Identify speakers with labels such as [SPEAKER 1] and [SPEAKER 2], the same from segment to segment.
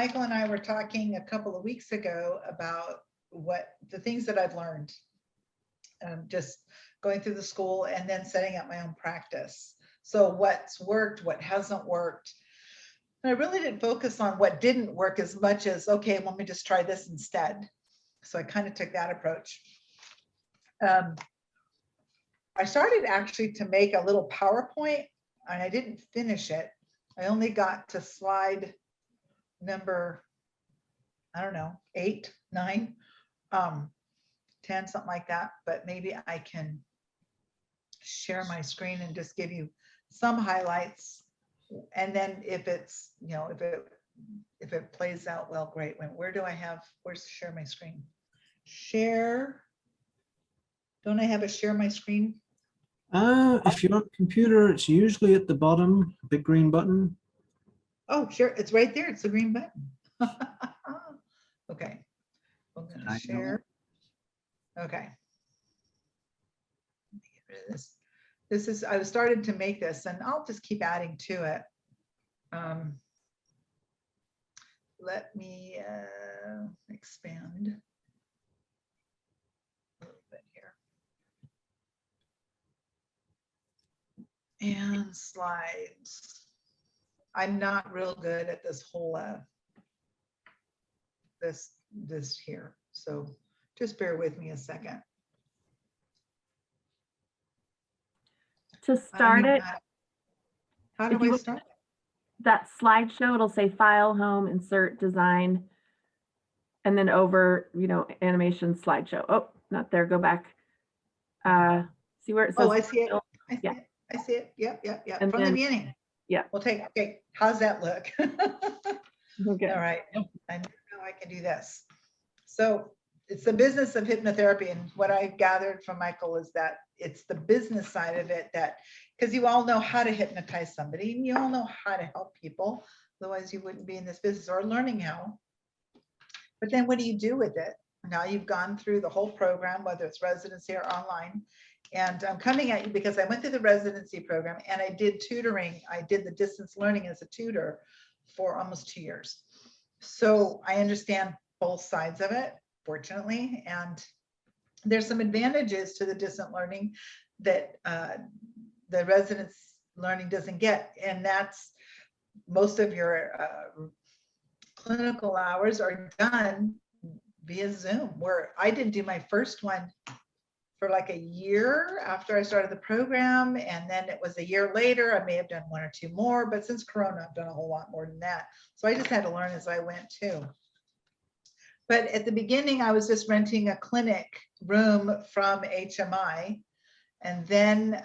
[SPEAKER 1] Michael and I were talking a couple of weeks ago about what the things that I've learned, just going through the school and then setting up my own practice. So what's worked, what hasn't worked. And I really didn't focus on what didn't work as much as, okay, let me just try this instead. So I kind of took that approach. I started actually to make a little PowerPoint and I didn't finish it. I only got to slide number, I don't know, 8, 9, 10, something like that. But maybe I can share my screen and just give you some highlights. And then if it's, if it plays out well, great. Where's share my screen? Share. Don't I have a share my screen?
[SPEAKER 2] If you're on a computer, it's usually at the bottom, big green button.
[SPEAKER 1] Oh, sure. It's right there. It's the green button. Okay. I'm going to share. Okay. Let me get rid of this. This is, I started to make this and I'll just keep adding to it. Let me expand a little bit here. And slides. I'm not real good at this whole this here. So just bear with me a second.
[SPEAKER 3] To start it,
[SPEAKER 1] How do I start?
[SPEAKER 3] That slideshow, it'll say File, Home, Insert, Design, and then over, animation slideshow. Oh, not there. Go back. See where it says.
[SPEAKER 1] Oh, I see it. I see
[SPEAKER 3] Yeah.
[SPEAKER 1] it. I see it. Yep.
[SPEAKER 3] And
[SPEAKER 1] From the
[SPEAKER 3] then-
[SPEAKER 1] beginning.
[SPEAKER 3] Yeah.
[SPEAKER 1] We'll take. Okay. How's that look?
[SPEAKER 3] Okay.
[SPEAKER 1] All right. I know I can do this. So it's the business of hypnotherapy, and what I gathered from Michael is that it's the business side of it that, because you all know how to hypnotize somebody and you all know how to help people, otherwise you wouldn't be in this business or learning how. But then what do you do with it? Now you've gone through the whole program, whether it's residency or online, and I'm coming at you because I went through the residency program and I did tutoring. I did the distance learning as a tutor for almost 2 years. So I understand both sides of it, fortunately, and there's some advantages to the distant learning that the residence learning doesn't get, and that's most of your clinical hours are done via Zoom, where I didn't do my first one for like a year after I started the program, and then it was a year later. I may have done 1 or 2 more, but since Corona, I've done a whole lot more than that. So I just had to learn as I went too. But at the beginning, I was just renting a clinic room from HMI. And then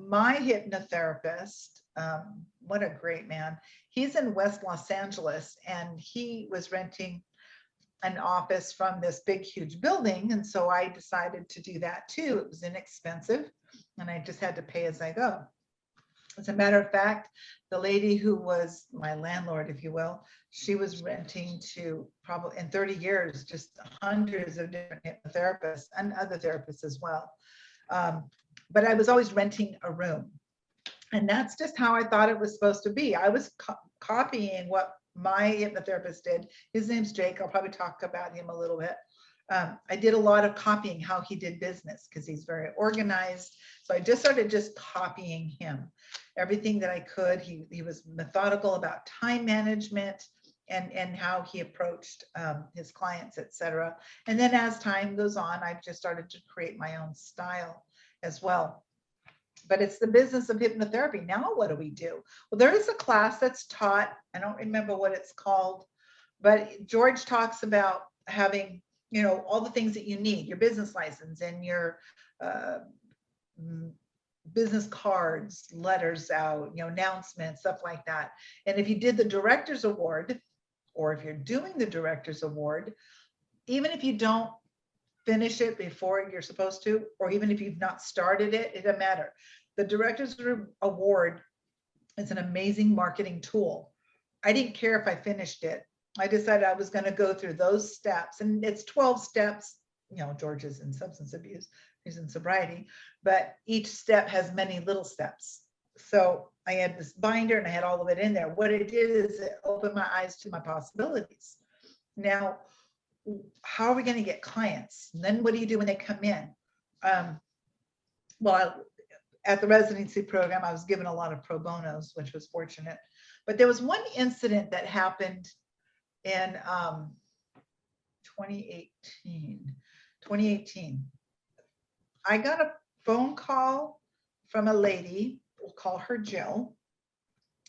[SPEAKER 1] my hypnotherapist, what a great man. He's in West Los Angeles and he was renting an office from this big, huge building. And so I decided to do that too. It was inexpensive and I just had to pay as I go. As a matter of fact, the lady who was my landlord, if you will, she was renting to probably in 30 years, just hundreds of different hypnotherapists and other therapists as well. But I was always renting a room. And that's just how I thought it was supposed to be. I was copying what my hypnotherapist did. His name's Jake. I'll probably talk about him a little bit. I did a lot of copying how he did business because he's very organized. So I just started just copying him. Everything that I could. He was methodical about time management and how he approached his clients, etc. And then as time goes on, I've just started to create my own style as well. But it's the business of hypnotherapy. Now what do we do? Well, there is a class that's taught. I don't remember what it's called, but George talks about having, all the things that you need, your business license and your business cards, letters out, announcements, stuff like that. And if you did the director's award, or if you're doing the director's award, even if you don't finish it before you're supposed to, or even if you've not started it, it doesn't matter. The director's award is an amazing marketing tool. I didn't care if I finished it. I decided I was going to go through those steps, and it's 12 steps. George is in substance abuse, he's in sobriety, but each step has many little steps. So I had this binder and I had all of it in there. What it did is it opened my eyes to my possibilities. Now, how are we going to get clients? And then what do you do when they come in? Well, at the residency program, I was given a lot of pro bonos, which was fortunate. But there was one incident that happened in 2018. I got a phone call from a lady, we'll call her Jill,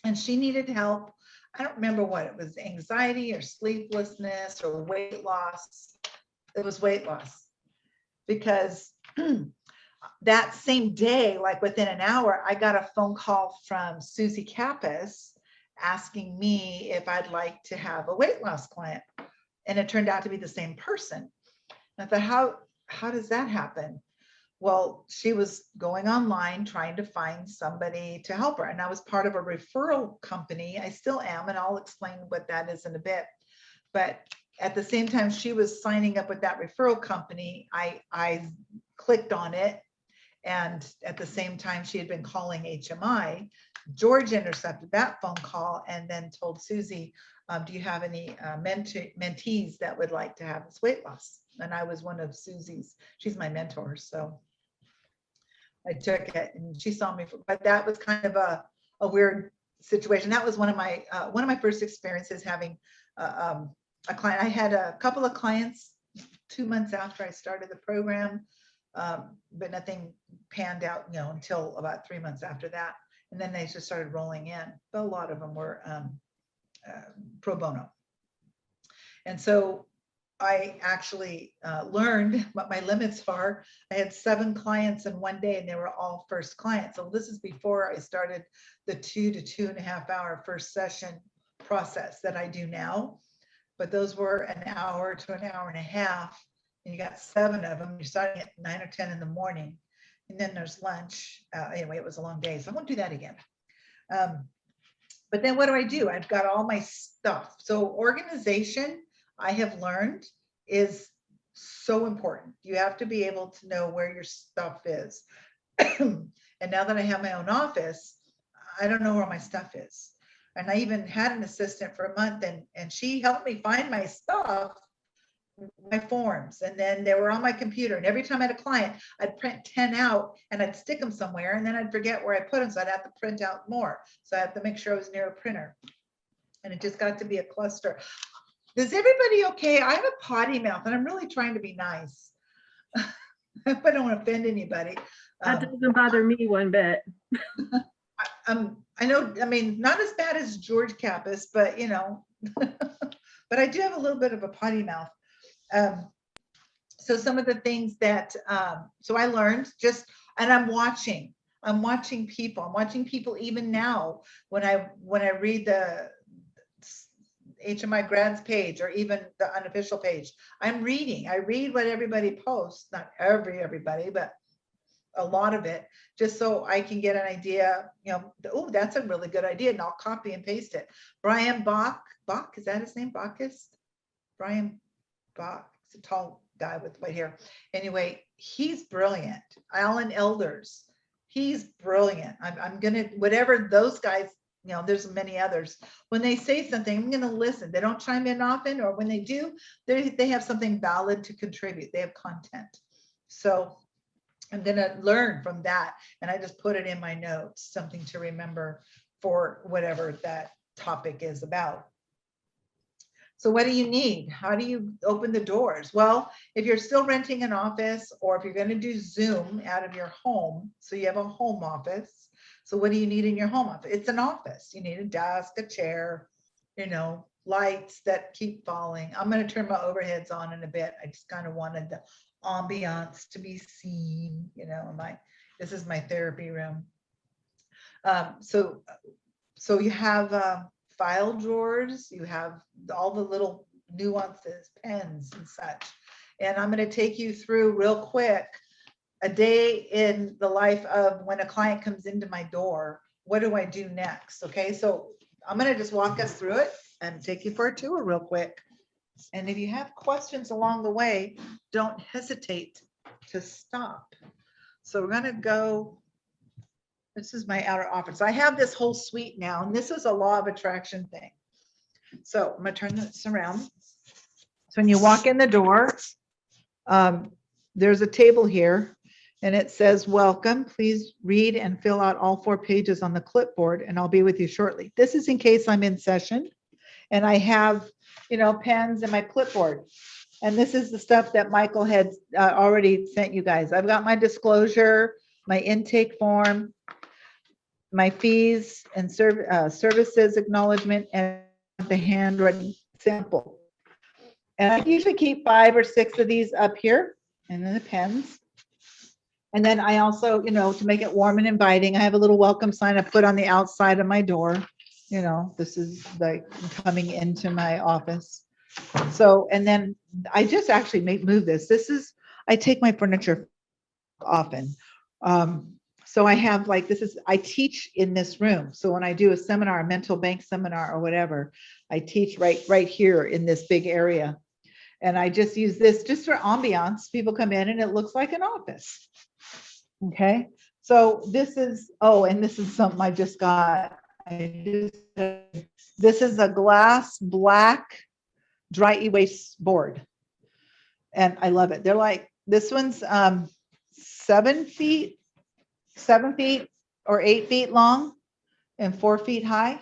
[SPEAKER 1] and she needed help. I don't remember what it was, anxiety or sleeplessness or weight loss. It was weight loss because that same day, like within an hour, I got a phone call from Susie Kappas asking me if I'd like to have a weight loss client. And it turned out to be the same person. I thought, how does that happen? Well, she was going online trying to find somebody to help her. And I was part of a referral company. I still am, and I'll explain what that is in a bit. But at the same time she was signing up with that referral company, I clicked on it. And at the same time she had been calling HMI, George intercepted that phone call and then told Susie, do you have any mentees that would like to have this weight loss? And I was one of Susie's, she's my mentor. So I took it and she saw me, but that was kind of a weird situation. That was one of my first experiences having a client. I had a couple of clients 2 months after I started the program, but nothing panned out, until about 3 months after that. And then they just started rolling in. But a lot of them were pro bono. And so I actually learned what my limits are. I had 7 clients in one day and they were all first clients. So this is before I started the 2 to 2.5 hour first session process that I do now. But those were an hour to an hour and a half. And you got 7 of them. You're starting at 9 or 10 in the morning. And then there's lunch. Anyway, it was a long day. So I won't do that again. But then what do? I've got all my stuff. So organization, I have learned, is so important. You have to be able to know where your stuff is. And now that I have my own office, I don't know where my stuff is. And I even had an assistant for a month and she helped me find my stuff, my forms, and then they were on my computer. And every time I had a client, I'd print 10 out and I'd stick them somewhere and then I'd forget where I put them. So I'd have to print out more. So I have to make sure I was near a printer. And it just got to be a cluster. Is everybody okay? I have a potty mouth and I'm really trying to be nice. I don't want to offend anybody.
[SPEAKER 3] That doesn't bother me one bit.
[SPEAKER 1] I know, I mean, not as bad as George Kappas, but but I do have a little bit of a potty mouth. So some of the things that, so I learned and I'm watching people. I'm watching people even now when I read the HMI grads page or even the unofficial page. I read what everybody posts, not everybody, but a lot of it, just so I can get an idea, oh, that's a really good idea. And I'll copy and paste it. Brian Bach, is that his name? Bacchus? Brian Bach, he's a tall guy with white hair. Anyway, he's brilliant. Alan Elders, he's brilliant. I'm gonna, whatever those guys, there's many others. When they say something, I'm gonna listen. They don't chime in often, or when they do, they have something valid to contribute. They have content. So I'm gonna learn from that. And I just put it in my notes, something to remember for whatever that topic is about. So what do you need? How do you open the doors? Well, if you're still renting an office, or if you're going to do Zoom out of your home, so you have a home office. So what do you need in your home office? It's an office. You need a desk, a chair, lights that keep falling. I'm going to turn my overheads on in a bit. I just kind of wanted the ambiance to be seen, this is my therapy room. So you have file drawers, you have all the little nuances, pens and such. And I'm going to take you through real quick a day in the life of when a client comes into my door. What do I do next? Okay, so I'm going to just walk us through it and take you for a tour real quick. And if you have questions along the way, don't hesitate to stop. So we're going to go This is my outer office. I have this whole suite now, and this is a law of attraction thing. So I'm gonna turn this around. So when you walk in the door, there's a table here and it says, welcome, please read and fill out all 4 pages on the clipboard and I'll be with you shortly. This is in case I'm in session and I have, pens and my clipboard. And this is the stuff that Michael had already sent you guys. I've got my disclosure, my intake form, my fees and services acknowledgement, and the handwritten sample. And I usually keep 5 or 6 of these up here, and then the pens. And then I also, to make it warm and inviting, I have a little welcome sign I put on the outside of my door. This is like coming into my office. So, and then I just actually move this. I take my furniture often. So I have I teach in this room. So when I do a seminar, a mental bank seminar or whatever, I teach right here in this big area. And I just use this just for ambiance. People come in and it looks like an office. Okay. So this is, and this is something I just got. This is a glass black dry erase board. And I love it. They're like, this one's 7 feet or 8 feet long and 4 feet high.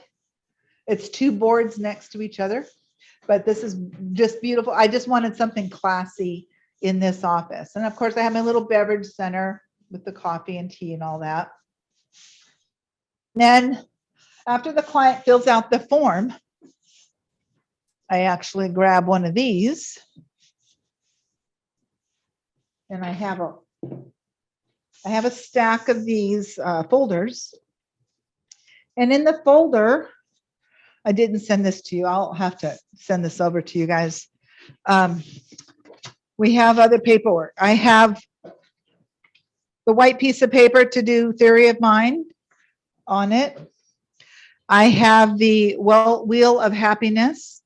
[SPEAKER 1] It's 2 boards next to each other, but this is just beautiful. I just wanted something classy in this office. And of course I have my little beverage center with the coffee and tea and all that. Then after the client fills out the form, I actually grab one of these and I have a stack of these folders. And in the folder, I didn't send this to you. I'll have to send this over to you guys. We have other paperwork. I have the white piece of paper to do theory of mind on it. I have the wheel of happiness.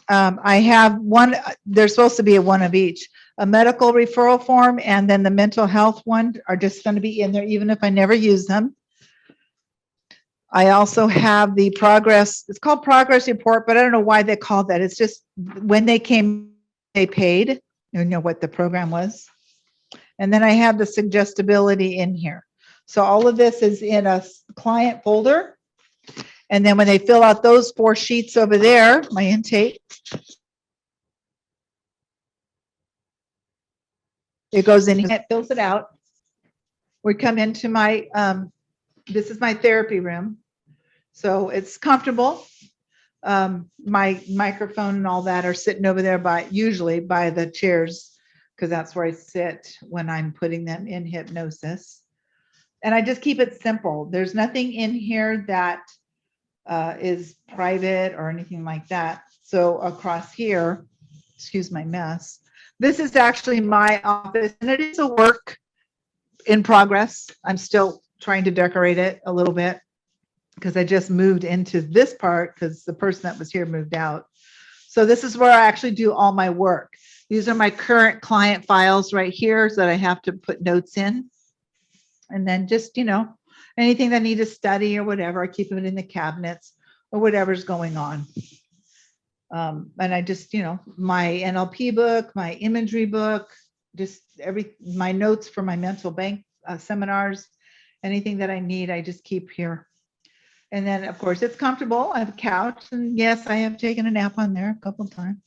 [SPEAKER 1] I have one, there's supposed to be one of each. A medical referral form and then the mental health one are just going to be in there even if I never use them. I also have the progress, it's called progress report, but I don't know why they called that. It's just when they came, they paid, what the program was. And then I have the suggestibility in here. So all of this is in a client folder. And then when they fill out those 4 sheets over there, my intake, it goes in, it fills it out. We come into my, this is my therapy room. So it's comfortable. My microphone and all that are sitting over there usually by the chairs, because that's where I sit when I'm putting them in hypnosis. And I just keep it simple. There's nothing in here that is private or anything like that. So across here, excuse my mess, this is actually my office and it is a work in progress. I'm still trying to decorate it a little bit because I just moved into this part because the person that was here moved out. So this is where I actually do all my work. These are my current client files right here so that I have to put notes in. And then just, anything that I need to study or whatever, I keep them in the cabinets or whatever's going on. And I just, my NLP book, my imagery book, just my notes for my mental bank seminars, anything that I need, I just keep here. And then of course it's comfortable. I have a couch and yes, I have taken a nap on there a couple of times.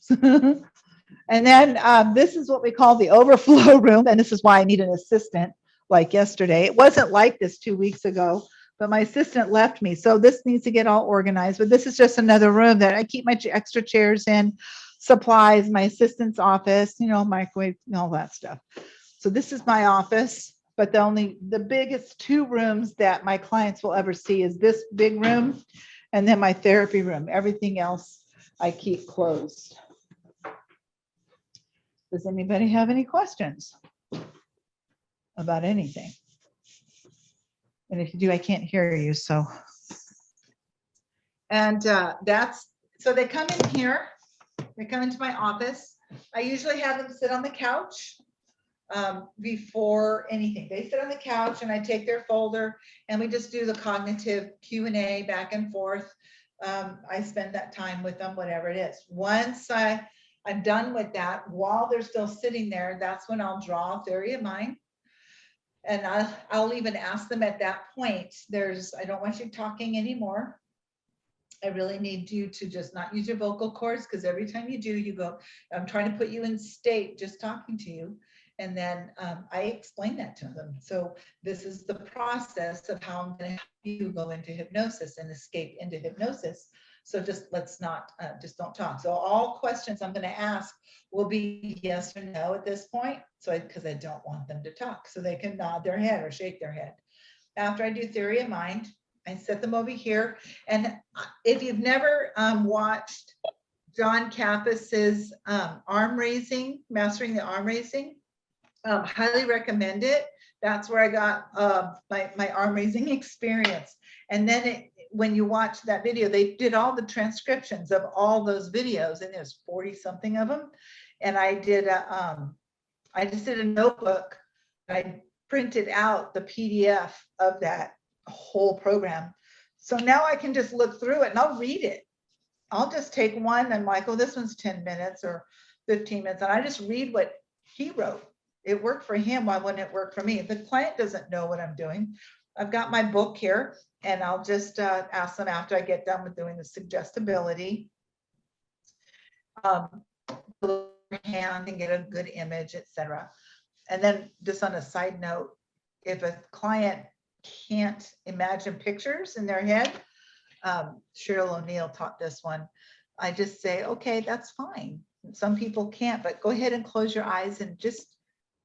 [SPEAKER 1] And then this is what we call the overflow room. And this is why I need an assistant like yesterday. It wasn't like this 2 weeks ago, but my assistant left me. So this needs to get all organized, but this is just another room that I keep my extra chairs in, supplies, my assistant's office, microwave and all that stuff. So this is my office, but the biggest 2 rooms that my clients will ever see is this big room and then my therapy room. Everything else I keep closed. Does anybody have any questions about anything? And if you do, I can't hear you. So, and so they come in here, they come into my office. I usually have them sit on the couch. before anything. They sit on the couch and I take their folder and we just do the cognitive Q&A back and forth. I spend that time with them, whatever it is. Once I'm done with that, while they're still sitting there, that's when I'll draw a theory of mind. And I'll even ask them at that point, I don't want you talking anymore. I really need you to just not use your vocal cords, because every time you do, you go, I'm trying to put you in state just talking to you. And then I explain that to them. So this is the process of how I'm going to help you go into hypnosis and escape into hypnosis. So just let's not, just don't talk. So all questions I'm going to ask will be yes or no at this point. So because I don't want them to talk, so they can nod their head or shake their head. After I do theory of mind, I set them over here. And if you've never watched John Kappa's arm raising, mastering the arm raising, highly recommend it. That's where I got my arm raising experience. And then when you watch that video, they did all the transcriptions of all those videos, and there's 40 something of them. And I did I just did a notebook. I printed out the PDF of that whole program. So now I can just look through it and I'll read it. I'll just take one and like, oh, this one's 10 minutes or 15 minutes. And I just read what he wrote. It worked for him. Why wouldn't it work for me? If the client doesn't know what I'm doing, I've got my book here and I'll just ask them after I get done with doing the suggestibility. Hand and get a good image, etc. And then just on a side note, if a client can't imagine pictures in their head, Cheryl O'Neill taught this one. I just say, okay, that's fine. Some people can't, but go ahead and close your eyes and just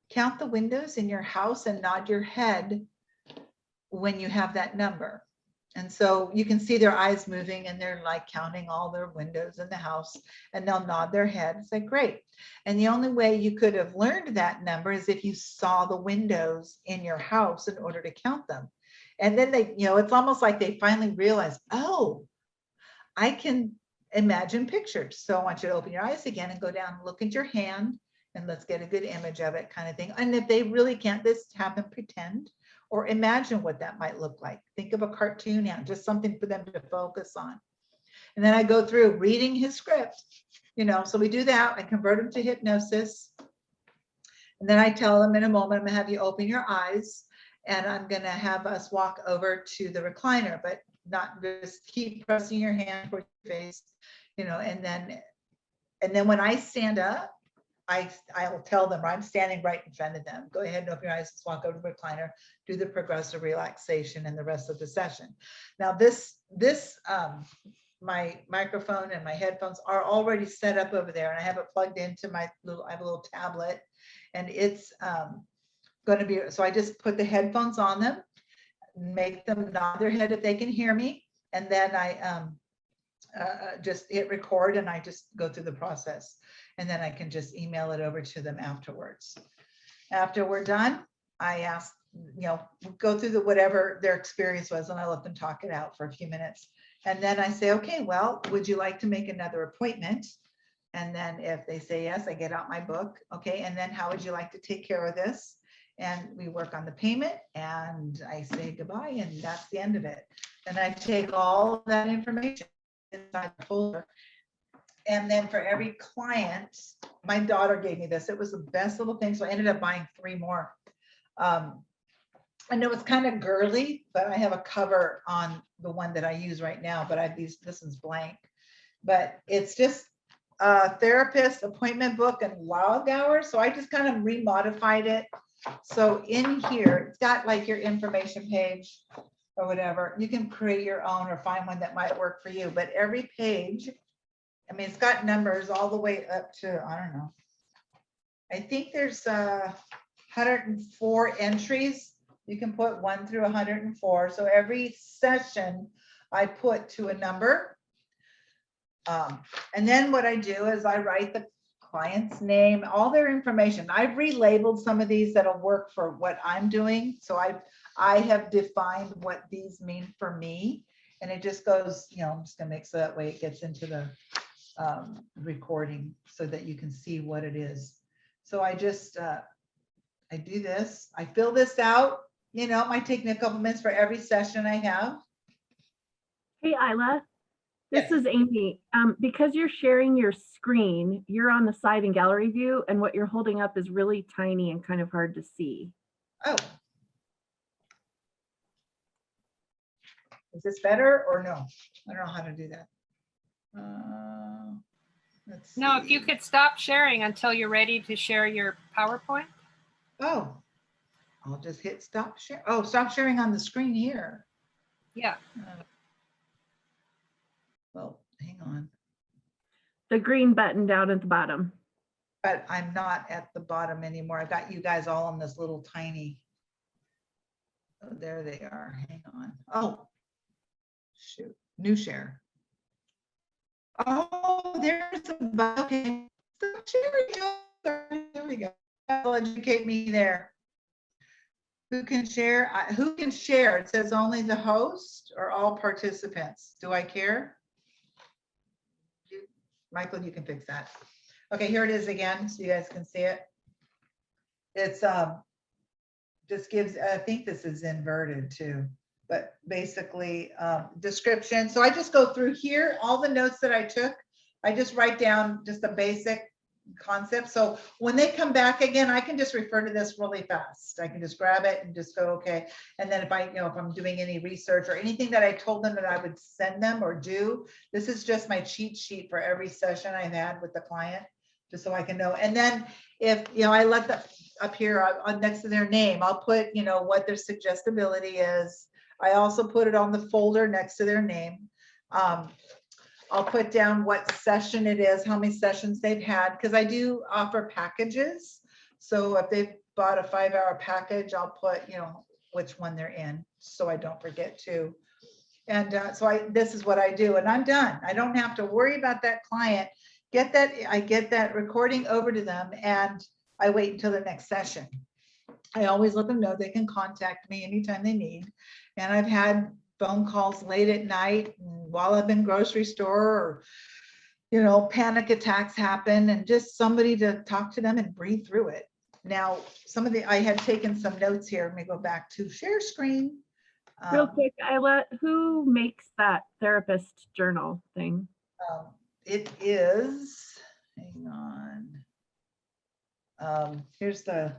[SPEAKER 1] count the windows in your house and nod your head when you have that number. And so you can see their eyes moving and they're like counting all their windows in the house, and they'll nod their head. It's like, great. And the only way you could have learned that number is if you saw the windows in your house in order to count them. And then they, it's almost like they finally realize, oh, I can imagine pictures. So I want you to open your eyes again and go down and look at your hand and let's get a good image of it, kind of thing. And if they really can't, have them pretend or imagine what that might look like. Think of a cartoon now, just something for them to focus on. And then I go through reading his script, so we do that. I convert them to hypnosis. And then I tell them in a moment, I'm gonna have you open your eyes and I'm gonna have us walk over to the recliner, but not just keep pressing your hand towards your face, and then when I stand up, I will tell them I'm standing right in front of them. Go ahead and open your eyes, let's walk over to the recliner, do the progressive relaxation and the rest of the session. Now this my microphone and my headphones are already set up over there, and I have it plugged into I have a little tablet, and it's going to be, so I just put the headphones on them, make them nod their head if they can hear me, and then I just hit record and I just go through the process. And then I can just email it over to them afterwards. After we're done, I ask, go through whatever their experience was, and I let them talk it out for a few minutes. And then I say, okay, well, would you like to make another appointment? And then if they say yes, I get out my book. Okay, and then how would you like to take care of this? And we work on the payment and I say goodbye, and that's the end of it. And I take all of that information inside the folder. And then for every client, my daughter gave me this. It was the best little thing. So I ended up buying 3 more. I know it's kind of girly, but I have a cover on the one that I use right now, but this one's blank. But it's just a therapist appointment book and log hours. So I just kind of remodified it. So in here, it's got like your information page or whatever. You can create your own or find one that might work for you. But every page, it's got numbers all the way up to, I don't know. I think there's 104 entries. You can put 1 through 104. So every session I put to a number. And then what I do is I write the client's name, all their information. I've relabeled some of these that'll work for what I'm doing. So I have defined what these mean for me. And it just goes, I'm just gonna make so that way it gets into the recording so that you can see what it is. So I just I do this, I fill this out, you know, it might take me a couple minutes for every session I have.
[SPEAKER 3] Hey, Ilah, this
[SPEAKER 1] Yes.
[SPEAKER 3] is Amy. Because you're sharing your screen, you're on the side and gallery view, and what you're holding up is really tiny and kind of hard to see.
[SPEAKER 1] Oh. Is this better or no? I don't know how to do that. Let's
[SPEAKER 4] No, if you
[SPEAKER 1] see.
[SPEAKER 4] could stop sharing until you're ready to share your PowerPoint.
[SPEAKER 1] Oh, I'll just hit stop share. Oh, stop sharing on the screen here.
[SPEAKER 4] Yeah.
[SPEAKER 1] Well, hang on.
[SPEAKER 3] The green button down at the bottom.
[SPEAKER 1] But I'm not at the bottom anymore. I got you guys all on this little tiny. Oh, there they are. Hang on. Oh, shoot. New share. Oh, there's the okay. Stop sharing. There we go. That'll educate me there. Who can share? Who can share? It says only the host or all participants. Do I care? Michael, you can fix that. Okay, here it is again, so you guys can see it. It's just gives, I think this is inverted too, but basically description. So I just go through here, all the notes that I took, I just write down just a basic concept. So when they come back again, I can just refer to this really fast. I can just grab it and just go, okay. And then if I, you know, if I'm doing any research or anything that I told them that I would send them or do, this is just my cheat sheet for every session I've had with the client, just so I can know. And then if, you know, I let the up here on next to their name, I'll put, you know, what their suggestibility is. I also put it on the folder next to their name. I'll put down what session it is, how many sessions they've had, because I do offer packages. So if they've bought a 5-hour package, I'll put, you know, which one they're in, so I don't forget to. And so this is what I do, and I'm done. I don't have to worry about that client. I get that recording over to them, and I wait until the next session. I always let them know they can contact me anytime they need. And I've had phone calls late at night while I'm in grocery store, or, you know, panic attacks happen, and just somebody to talk to them and breathe through it. Now, I had taken some notes here. Let me go back to share screen.
[SPEAKER 3] Real quick, Ilah, who makes that therapist journal thing?
[SPEAKER 1] It is, hang on. Here's the,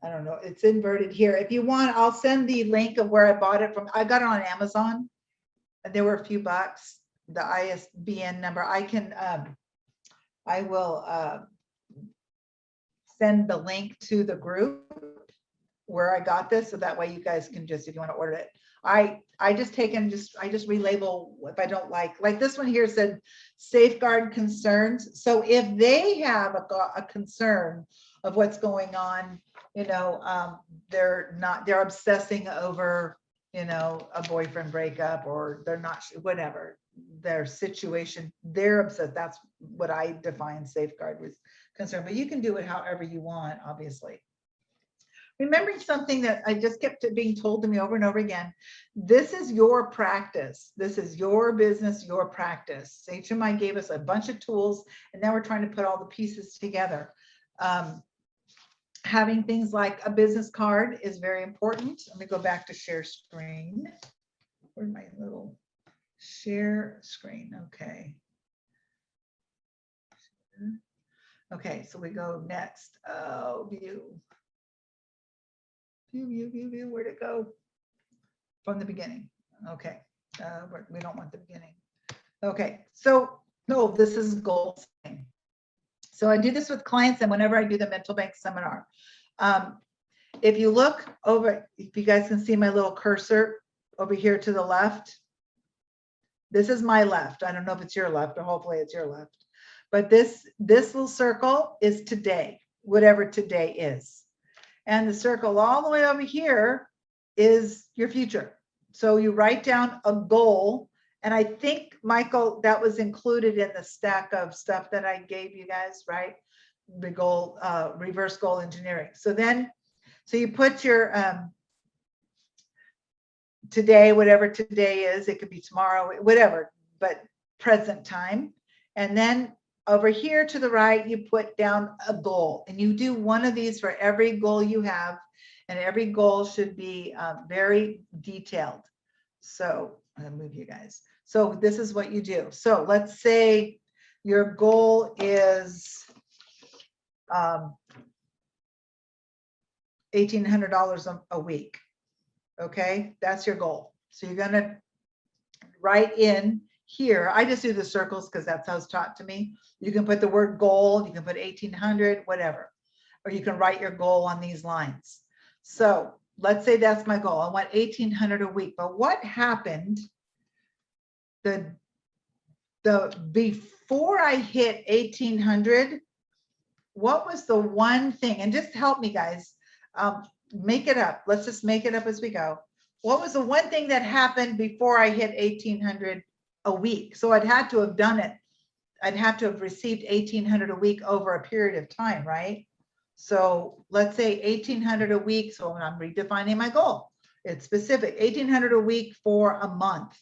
[SPEAKER 1] I don't know, it's inverted here. If you want, I'll send the link of where I bought it from. I got it on Amazon, and there were a few bucks. The ISBN number, I will send the link to the group where I got this, so that way you guys can just, if you want to order it. I just relabel if I don't like this one here said safeguard concerns. So if they have a concern of what's going on, you know, they're obsessing over, you know, a boyfriend breakup, or they're not, whatever their situation, they're upset. That's what I define safeguard with concern, but you can do it however you want, obviously. Remembering something that I just kept being told to me over and over again, this is your practice. This is your business, your practice. HMI gave us a bunch of tools, and now we're trying to put all the pieces together. Having things like a business card is very important. Let me go back to share screen. Where's my little share screen? Okay. Okay, so we go next. Oh, view. View, where'd it go? From the beginning. Okay, we don't want the beginning. Okay, so no, this is goal setting. So I do this with clients, and whenever I do the mental bank seminar, if you look over, if you guys can see my little cursor over here to the left, this is my left. I don't know if it's your left, or hopefully it's your left, but this little circle is today, whatever today is. And the circle all the way over here is your future. So you write down a goal. And I think, Michael, that was included in the stack of stuff that I gave you guys, right? The goal, reverse goal engineering. So you put your today, whatever today is, it could be tomorrow, whatever, but present time. And then over here to the right, you put down a goal, and you do one of these for every goal you have, and every goal should be very detailed. So I'll move you guys. So this is what you do. So let's say your goal is $1,800 a week. Okay, that's your goal. So you're gonna write in here. I just do the circles because that's how it's taught to me. You can put the word goal, you can put 1,800, whatever, or you can write your goal on these lines. So let's say that's my goal. I want 1,800 a week. But what happened before I hit 1,800? What was the one thing? And just help me, guys. Make it up. Let's just make it up as we go. What was the one thing that happened before I hit 1,800 a week? So I'd had to have done it. I'd have to have received 1,800 a week over a period of time, right? So let's say 1,800 a week. So I'm redefining my goal. It's specific, 1,800 a week for a month.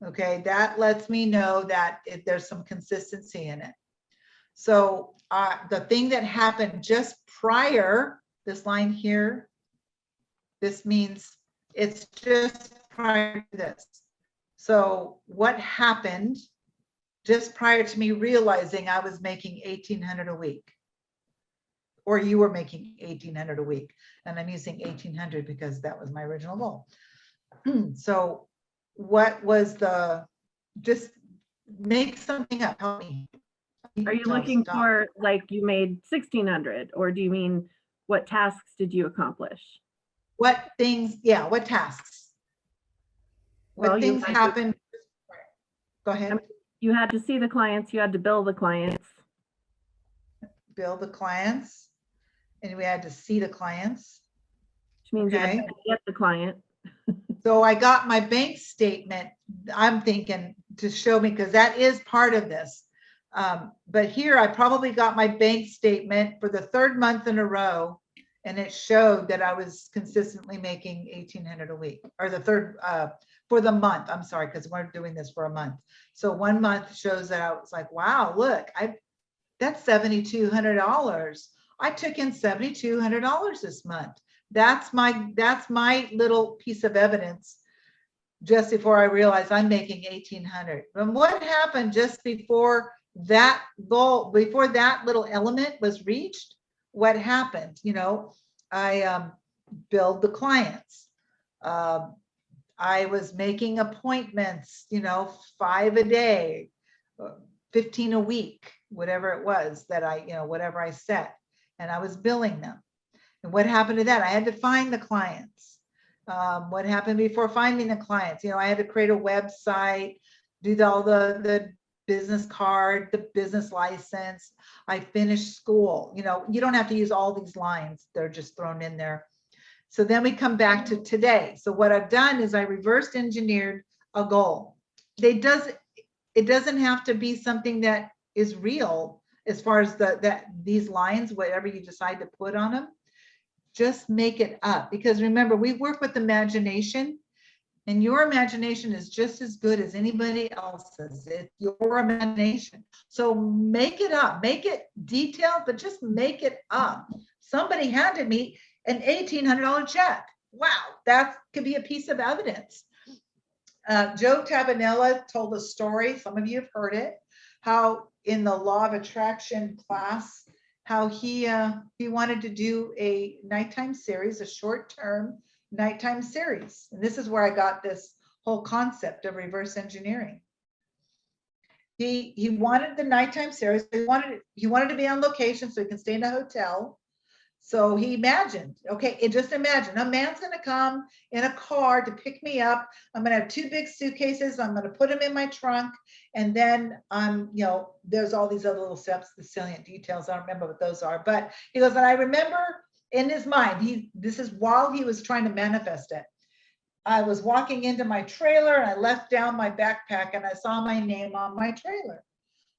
[SPEAKER 1] Okay, that lets me know that there's some consistency in it. So the thing that happened just prior, this line here, this means it's just prior to this. So what happened just prior to me realizing I was making 1,800 a week, or you were making 1,800 a week, and I'm using 1,800 because that was my original goal. So what was just make something up, help me.
[SPEAKER 3] Are you looking for like you made 1,600, or do you mean what tasks did you accomplish?
[SPEAKER 1] What things, yeah, what tasks? What things happened? Go ahead.
[SPEAKER 3] You had to see the clients, you had to bill the clients.
[SPEAKER 1] Bill the clients, and we had to see the clients.
[SPEAKER 3] Which means you had to get the client.
[SPEAKER 1] So I got my bank statement, I'm thinking, to show me, because that is part of this. But here I probably got my bank statement for the third month in a row, and it showed that I was consistently making 1,800 a week, or the third for the month. I'm sorry, because we're doing this for a month. So 1 month shows that I was like, wow, look, that's $7,200. I took in $7,200 this month. That's my little piece of evidence just before I realized I'm making 1,800. And what happened just before that goal, before that little element was reached? What happened? You know, I billed the clients. I was making appointments, you know, 5 a day, 15 a week, whatever it was that whatever I set, and I was billing them. And what happened to that? I had to find the clients. What happened before finding the clients? You know, I had to create a website, do all the business card, the business license. I finished school. You know, you don't have to use all these lines. They're just thrown in there. So then we come back to today. So what I've done is I reversed engineered a goal. It doesn't have to be something that is real as far as these lines, whatever you decide to put on them. Just make it up, because remember, we work with imagination, and your imagination is just as good as anybody else's. It's your imagination. So make it up, make it detailed, but just make it up. Somebody handed me an $1,800 check. Wow, that could be a piece of evidence. Joe Tabanella told a story, some of you have heard it, how in the law of attraction class, how he wanted to do a nighttime series, a short-term nighttime series. And this is where I got this whole concept of reverse engineering. He wanted the nighttime series. He wanted to be on location so he can stay in a hotel. So he imagined, okay, just imagine a man's going to come in a car to pick me up. I'm going to have 2 big suitcases. I'm going to put them in my trunk. And then, you know, there's all these other little steps, the salient details. I don't remember what those are, but he goes, and I remember in his mind, this is while he was trying to manifest it. I was walking into my trailer and I left down my backpack and I saw my name on my trailer.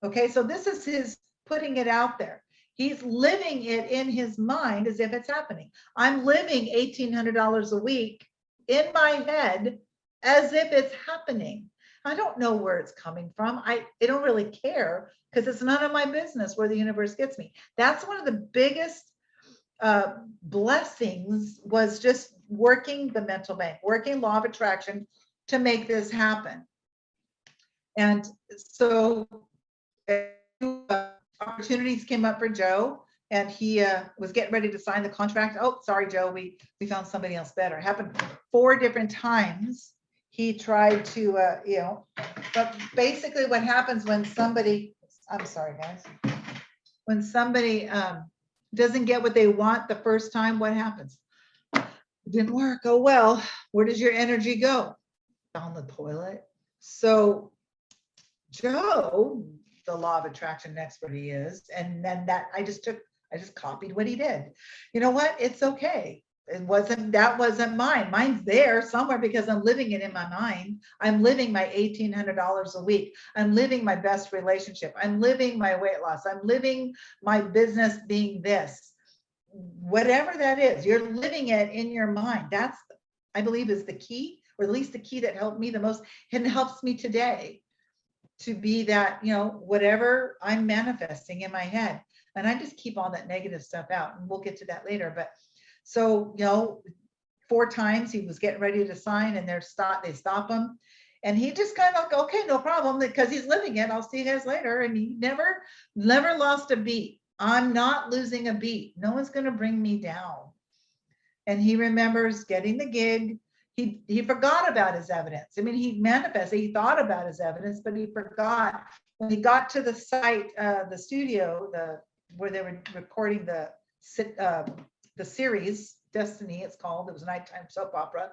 [SPEAKER 1] Okay, so this is his putting it out there. He's living it in his mind as if it's happening. I'm living $1,800 a week in my head as if it's happening. I don't know where it's coming from. I don't really care because it's none of my business where the universe gets me. That's one of the biggest blessings, was just working the mental bank, working law of attraction to make this happen. And so opportunities came up for Joe, and he was getting ready to sign the contract. Oh, sorry, Joe, we found somebody else better. It happened 4 different times. He tried to, but basically what happens when somebody, I'm sorry, guys, when somebody doesn't get what they want the first time, what happens? It didn't work. Oh, well, where does your energy go? Down the toilet. So Joe, the law of attraction expert he is, and then I just copied what he did. You know what? It's okay. That wasn't mine. Mine's there somewhere because I'm living it in my mind. I'm living my $1,800 a week. I'm living my best relationship. I'm living my weight loss. I'm living my business being this. Whatever that is, you're living it in your mind. That's, I believe, is the key, or at least the key that helped me the most, and helps me today to be that, whatever I'm manifesting in my head. And I just keep all that negative stuff out, and we'll get to that later. But so, 4 times he was getting ready to sign, and they stop him. And he just kind of like, okay, no problem, because he's living it. I'll see you guys later. And he never lost a beat. I'm not losing a beat. No one's going to bring me down. And he remembers getting the gig. He forgot about his evidence. I mean, he manifested, he thought about his evidence, but he forgot. When he got to the site, the studio, where they were recording the series, Destiny, it's called. It was a nighttime soap opera.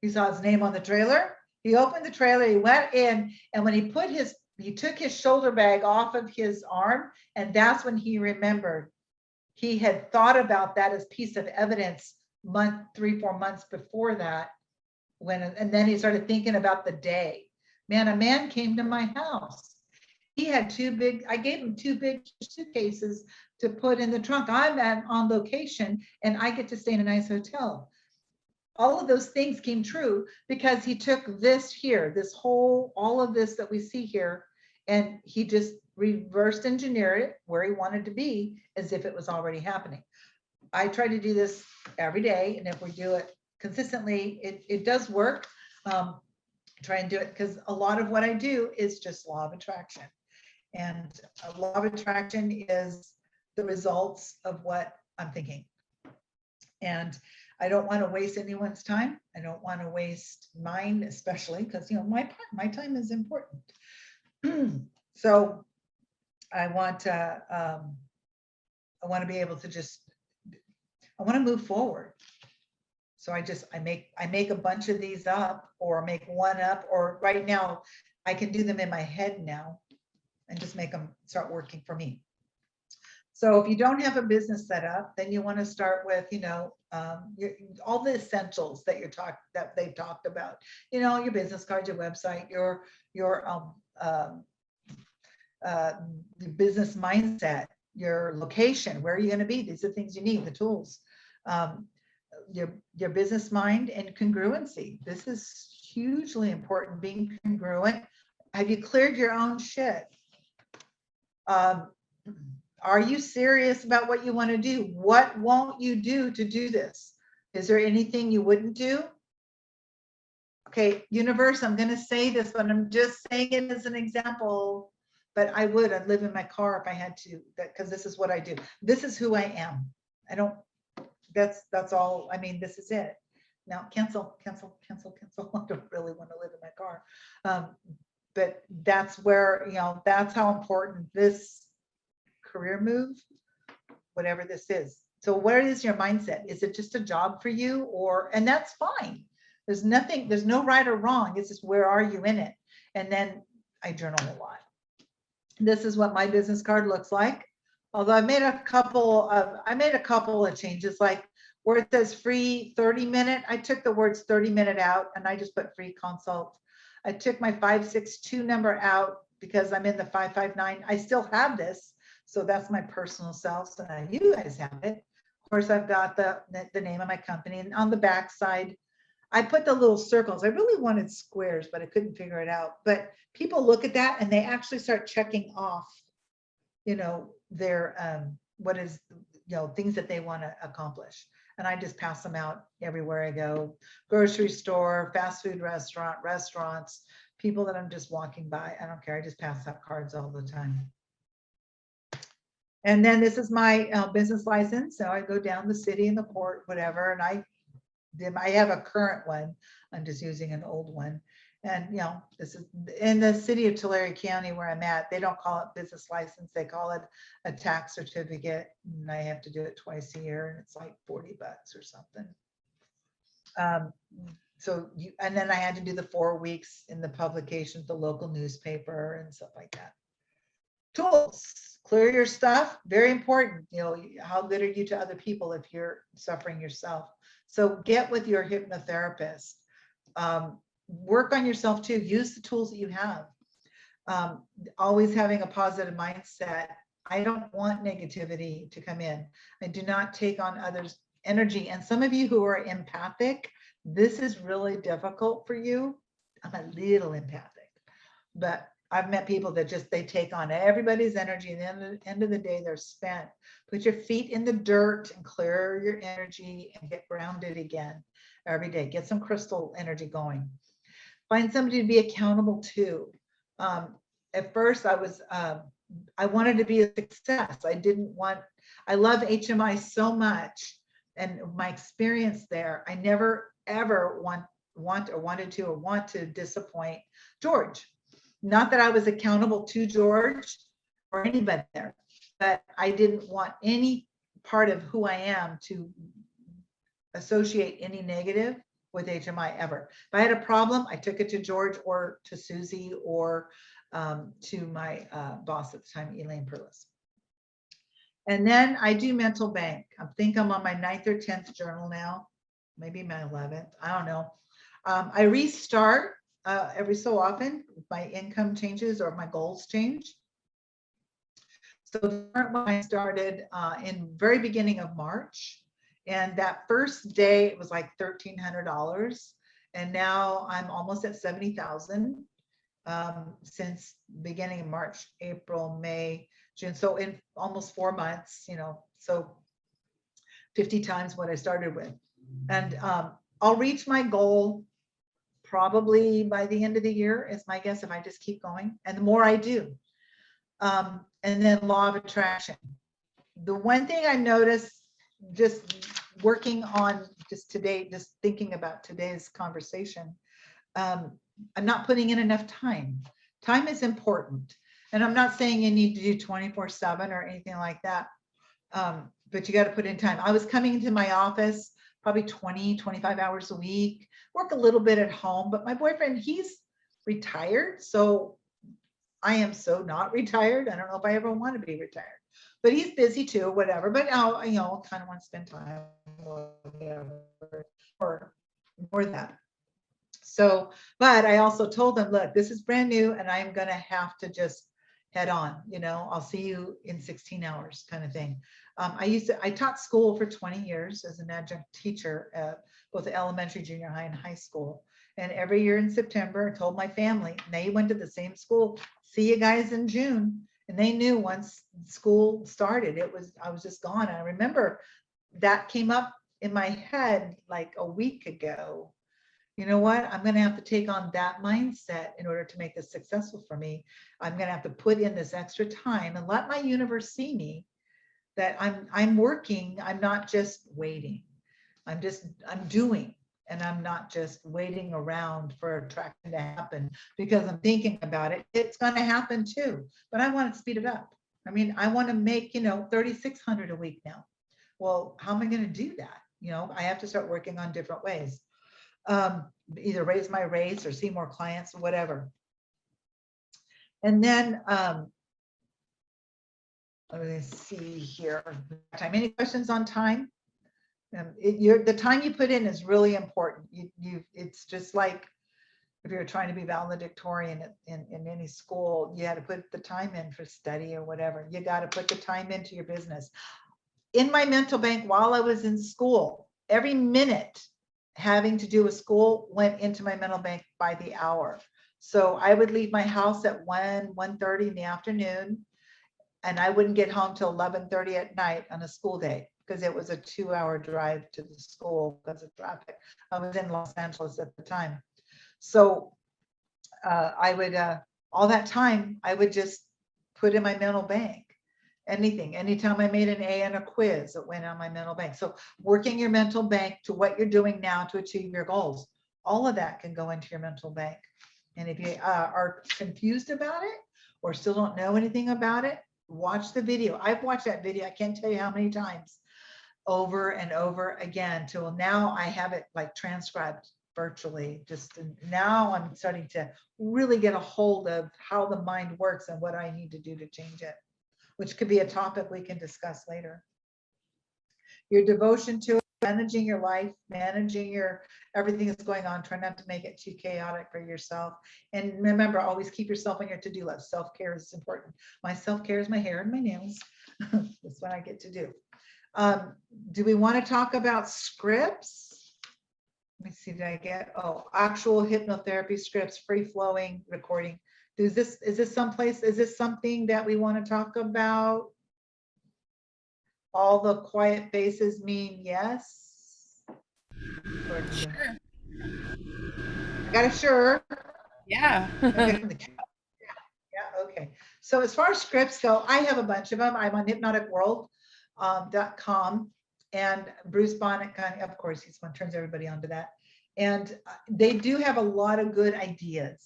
[SPEAKER 1] He saw his name on the trailer. He opened the trailer, he went in, and when he took his shoulder bag off of his arm, and that's when he remembered. He had thought about that as piece of evidence 3-4 months before that. And then he started thinking about the day. Man, a man came to my house. He had I gave him 2 big suitcases to put in the trunk. I'm on location, and I get to stay in a nice hotel. All of those things came true because he took this here, all of this that we see here, and he just reverse engineered it where he wanted to be as if it was already happening. I try to do this every day, and if we do it consistently, it does work. Try and do it, because a lot of what I do is just law of attraction. And a law of attraction is the results of what I'm thinking. And I don't want to waste anyone's time. I don't want to waste mine, especially because, my time is important. So I want to be able to I want to move forward. So I make a bunch of these up, or make one up, or right now I can do them in my head now and just make them start working for me. So if you don't have a business set up, then you want to start with, all the essentials that they've talked about, your business card, your website, your business mindset, your location, where are you going to be? These are things you need, the tools, your business mind, and congruency. This is hugely important, being congruent. Have you cleared your own shit? Are you serious about what you want to do? What won't you do to do this? Is there anything you wouldn't do? Okay, universe, I'm going to say this, but I'm just saying it as an example. But I'd live in my car if I had to, because this is what I do. This is who I am. That's all. I mean, this is it. Now, cancel. I don't really want to live in my car. But that's where, that's how important this career move, whatever this is. So what is your mindset? Is it just a job for you, and that's fine. There's no right or wrong. It's just, where are you in it? And then I journal a lot. This is what my business card looks like. Although I made a couple of changes, like where it says free 30-minute, I took the words 30-minute out, and I just put free consult. I took my 562 number out because I'm in the 559. I still have this. So that's my personal cell. So now you guys have it. Of course, I've got the name of my company, and on the back side, I put the little circles. I really wanted squares, but I couldn't figure it out. But people look at that and they actually start checking off, their, what is, things that they want to accomplish. And I just pass them out everywhere I go. Grocery store, fast food restaurant, restaurants, people that I'm just walking by. I don't care. I just pass out cards all the time. And then this is my business license. So I go down the city and the port, whatever. And I have a current one. I'm just using an old one. And, this is in the city of Tulare County where I'm at. They don't call it business license. They call it a tax certificate. And I have to do it twice a year. And it's like $40 or something. And then I had to do the 4 weeks in the publications, the local newspaper and stuff like that. Tools, clear your stuff, very important. How good are you to other people if you're suffering yourself? So get with your hypnotherapist. Work on yourself too. Use the tools that you have. Always having a positive mindset. I don't want negativity to come in. I do not take on others' energy. And some of you who are empathic, this is really difficult for you. I'm a little empathic, but I've met people that they take on everybody's energy, and then at the end of the day, they're spent. Put your feet in the dirt and clear your energy and get grounded again every day. Get some crystal energy going. Find somebody to be accountable to. At first, I wanted to be a success. I love HMI so much, and my experience there. I never ever wanted to disappoint George. Not that I was accountable to George or anybody there, but I didn't want any part of who I am to associate any negative with HMI ever. If I had a problem, I took it to George or to Susie or to my boss at the time, Elaine Perlis. And then I do mental bank. I think I'm on my 9th or 10th journal now, maybe my 11th. I don't know. I restart every so often if my income changes or my goals change. So the current one I started in very beginning of March. And that first day it was like $1,300. And now I'm almost at 70,000 since beginning of March, April, May, June. So in almost 4 months, so 50 times what I started with. And I'll reach my goal probably by the end of the year is my guess if I just keep going. And the more I do. And then law of attraction. The one thing I noticed just working on just today, just thinking about today's conversation, I'm not putting in enough time. Time is important. And I'm not saying you need to do 24/7 or anything like that. But you got to put in time. I was coming into my office probably 20, 25 hours a week, work a little bit at home, but my boyfriend, he's retired. So I am so not retired. I don't know if I ever want to be retired, but he's busy too, whatever. But now, I kind of want to spend time or that. So, but I also told them, look, this is brand new and I'm going to have to just head on, I'll see you in 16 hours kind of thing. I taught school for 20 years as an adjunct teacher at both elementary, junior high, and high school. And every year in September, I told my family, and they went to the same school, see you guys in June. And they knew once school started, I was just gone. And I remember that came up in my head like a week ago. You know what? I'm going to have to take on that mindset in order to make this successful for me. I'm going to have to put in this extra time and let my universe see me that I'm working. I'm not just waiting. I'm doing, and I'm not just waiting around for attraction to happen because I'm thinking about it. It's going to happen too, but I want to speed it up. I mean, I want to make, 3,600 a week now. Well, how am I going to do that? I have to start working on different ways. Either raise my rates or see more clients or whatever. And then let me see here. Time. Any questions on time? The time you put in is really important. It's just like if you're trying to be valedictorian in any school, you had to put the time in for study or whatever. You got to put the time into your business. In my mental bank while I was in school, every minute having to do with school went into my mental bank by the hour. So I would leave my house at 1:30 in the afternoon, and I wouldn't get home till 11:30 at night on a school day, because it was a 2-hour drive to the school because of traffic. I was in Los Angeles at the time. So I would, all that time, I would just put in my mental bank. Anything, anytime I made an A in a quiz, it went on my mental bank. So working your mental bank to what you're doing now to achieve your goals, all of that can go into your mental bank. And if you are confused about it or still don't know anything about it, watch the video. I've watched that video, I can't tell you how many times, over and over again, till now I have it like transcribed virtually. Just now I'm starting to really get a hold of how the mind works and what I need to do to change it, which could be a topic we can discuss later. Your devotion to it, managing your life, managing your everything that's going on, try not to make it too chaotic for yourself. And remember, always keep yourself on your to-do list. Self-care is important. My self-care is my hair and my nails. That's what I get to do. Do we want to talk about scripts? Let me see, did I get, actual hypnotherapy scripts, free-flowing recording. Is this someplace, is this something that we want to talk about? All the quiet faces mean yes?
[SPEAKER 5] Sure.
[SPEAKER 1] I got a sure.
[SPEAKER 5] Yeah.
[SPEAKER 1] Okay. Yeah, okay. So as far as scripts go, I have a bunch of them. I'm on hypnoticworld.com, and Bruce Bonnet, of course, he's one turns everybody onto that. And they do have a lot of good ideas.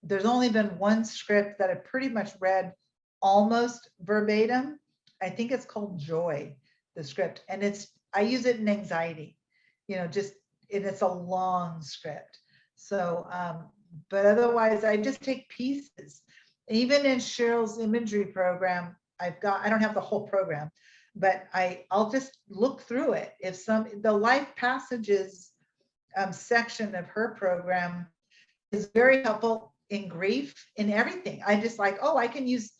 [SPEAKER 1] There's only been one script that I pretty much read almost verbatim. I think it's called Joy, the script. And I use it in anxiety, it's a long script. So, but otherwise I just take pieces. Even in Cheryl's imagery program, I don't have the whole program, but I'll just look through it. If the life passages section of her program is very helpful in grief, in everything. I just like, I can just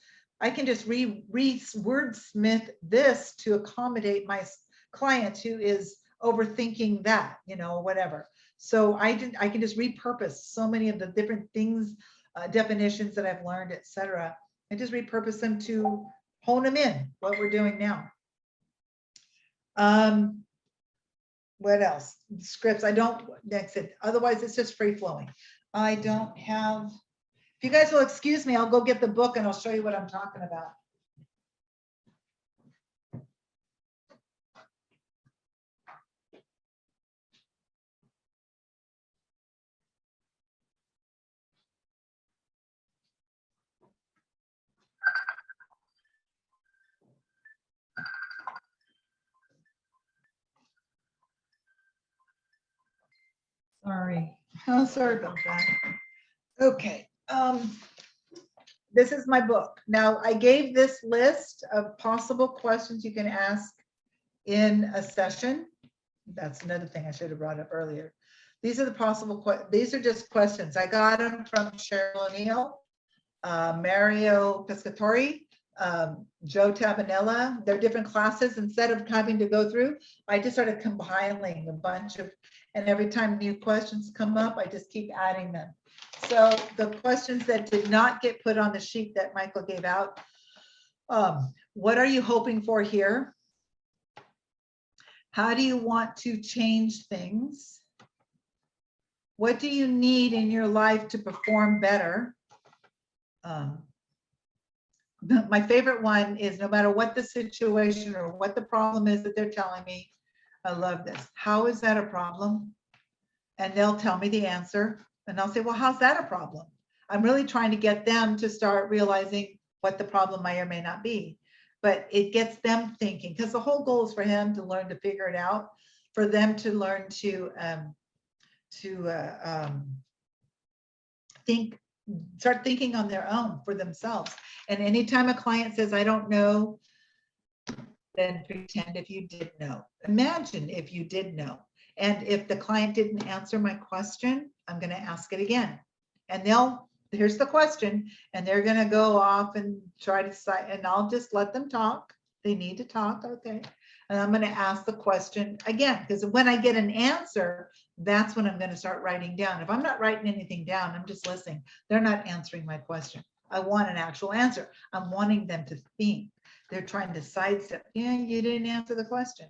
[SPEAKER 1] wordsmith this to accommodate my client who is overthinking that, whatever. So I can just repurpose so many of the different things, definitions that I've learned, etc. I just repurpose them to hone them in what we're doing now. What else? Scripts. Otherwise it's just free flowing. I don't have, if you guys will excuse me, I'll go get the book and I'll show you what I'm talking about. Sorry. Oh, sorry about that. Okay. This is my book. Now, I gave this list of possible questions you can ask in a session. That's another thing I should have brought up earlier. These are the possible, these are just questions. I got them from Cheryl O'Neill, Mario Pescatori, Joe Tabanella. They're different classes. Instead of having to go through, I just started compiling a bunch of, and every time new questions come up, I just keep adding them. So the questions that did not get put on the sheet that Michael gave out, what are you hoping for here? How do you want to change things? What do you need in your life to perform better? My favorite one is, no matter what the situation or what the problem is that they're telling me, I love this. How is that a problem? And they'll tell me the answer. And I'll say, well, how's that a problem? I'm really trying to get them to start realizing what the problem may or may not be. But it gets them thinking, because the whole goal is for him to learn to figure it out, for them to learn to start thinking on their own for themselves. And anytime a client says, I don't know, then pretend if you did know. Imagine if you did know. And if the client didn't answer my question, I'm going to ask it again. And here's the question, and they're going to go off and try to decide, and I'll just let them talk. They need to talk, okay. And I'm going to ask the question again, because when I get an answer, that's when I'm going to start writing down. If I'm not writing anything down, I'm just listening. They're not answering my question. I want an actual answer. I'm wanting them to think. They're trying to sidestep. Yeah, you didn't answer the question.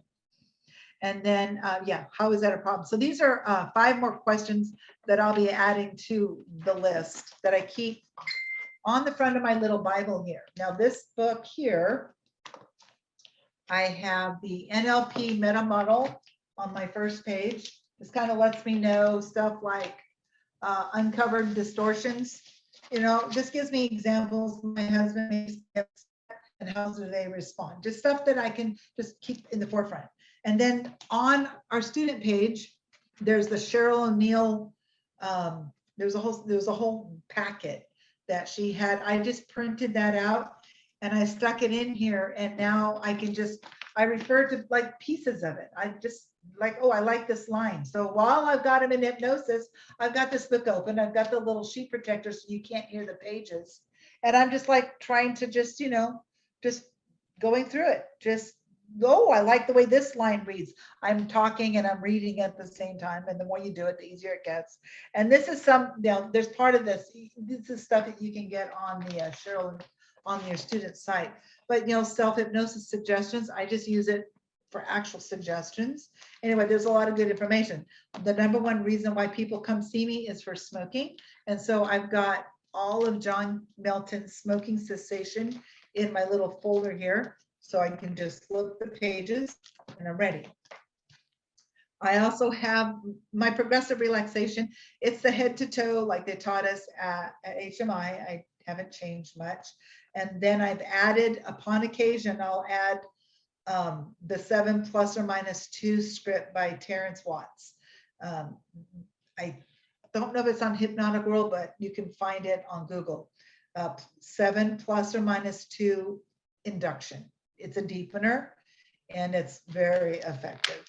[SPEAKER 1] And then, yeah, how is that a problem? So these are 5 more questions that I'll be adding to the list that I keep on the front of my little Bible here. Now this book here, I have the NLP meta model on my first page. This kind of lets me know stuff like uncovered distortions. You know, just gives me examples. My husband makes tips and how do they respond? Just stuff that I can just keep in the forefront. And then on our student page, there's the Cheryl O'Neill. There's a whole packet that she had. I just printed that out and I stuck it in here, and now I can I refer to like pieces of it. I just like, oh, I like this line. So while I've got them in hypnosis, I've got this book open. I've got the little sheet protector so you can't hear the pages. And I'm just like trying to just, you know, just going through it. Just, oh, I like the way this line reads. I'm talking and I'm reading at the same time. And the more you do it, the easier it gets. And this is you know, there's part of this. This is stuff that you can get on the Cheryl, on your student site. But, you know, self-hypnosis suggestions, I just use it for actual suggestions. Anyway, there's a lot of good information. The #1 reason why people come see me is for smoking. And so I've got all of John Melton's smoking cessation in my little folder here. So I can just flip the pages and I'm ready. I also have my progressive relaxation. It's the head to toe, like they taught us at HMI. I haven't changed much. And then I've added, upon occasion, I'll add the 7+or-2 script by Terrence Watts. I don't know if it's on Hypnotic World, but you can find it on Google. 7+or-2 induction. It's a deepener and it's very effective.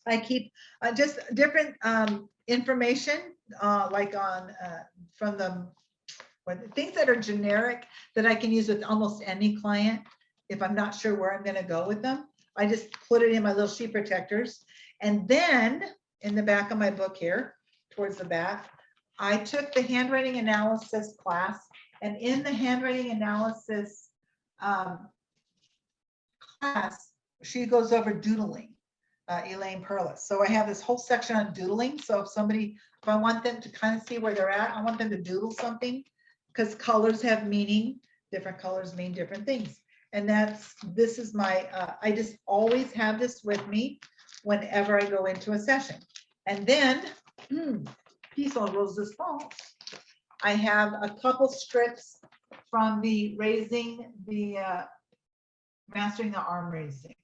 [SPEAKER 1] I keep just different information like on from the things that are generic that I can use with almost any client. If I'm not sure where I'm going to go with them, I just put it in my little sheet protectors. And then in the back of my book here, towards the back, I took the handwriting analysis class, and in the handwriting analysis class, she goes over doodling, Elaine Perlis. So I have this whole section on doodling. So if I want them to kind of see where they're at, I want them to doodle something, because colors have meaning. Different colors mean different things. And this is my, I just always have this with me whenever I go into a session. And then, peace on roses falls. I have a couple strips from the Mastering the Arm Raising.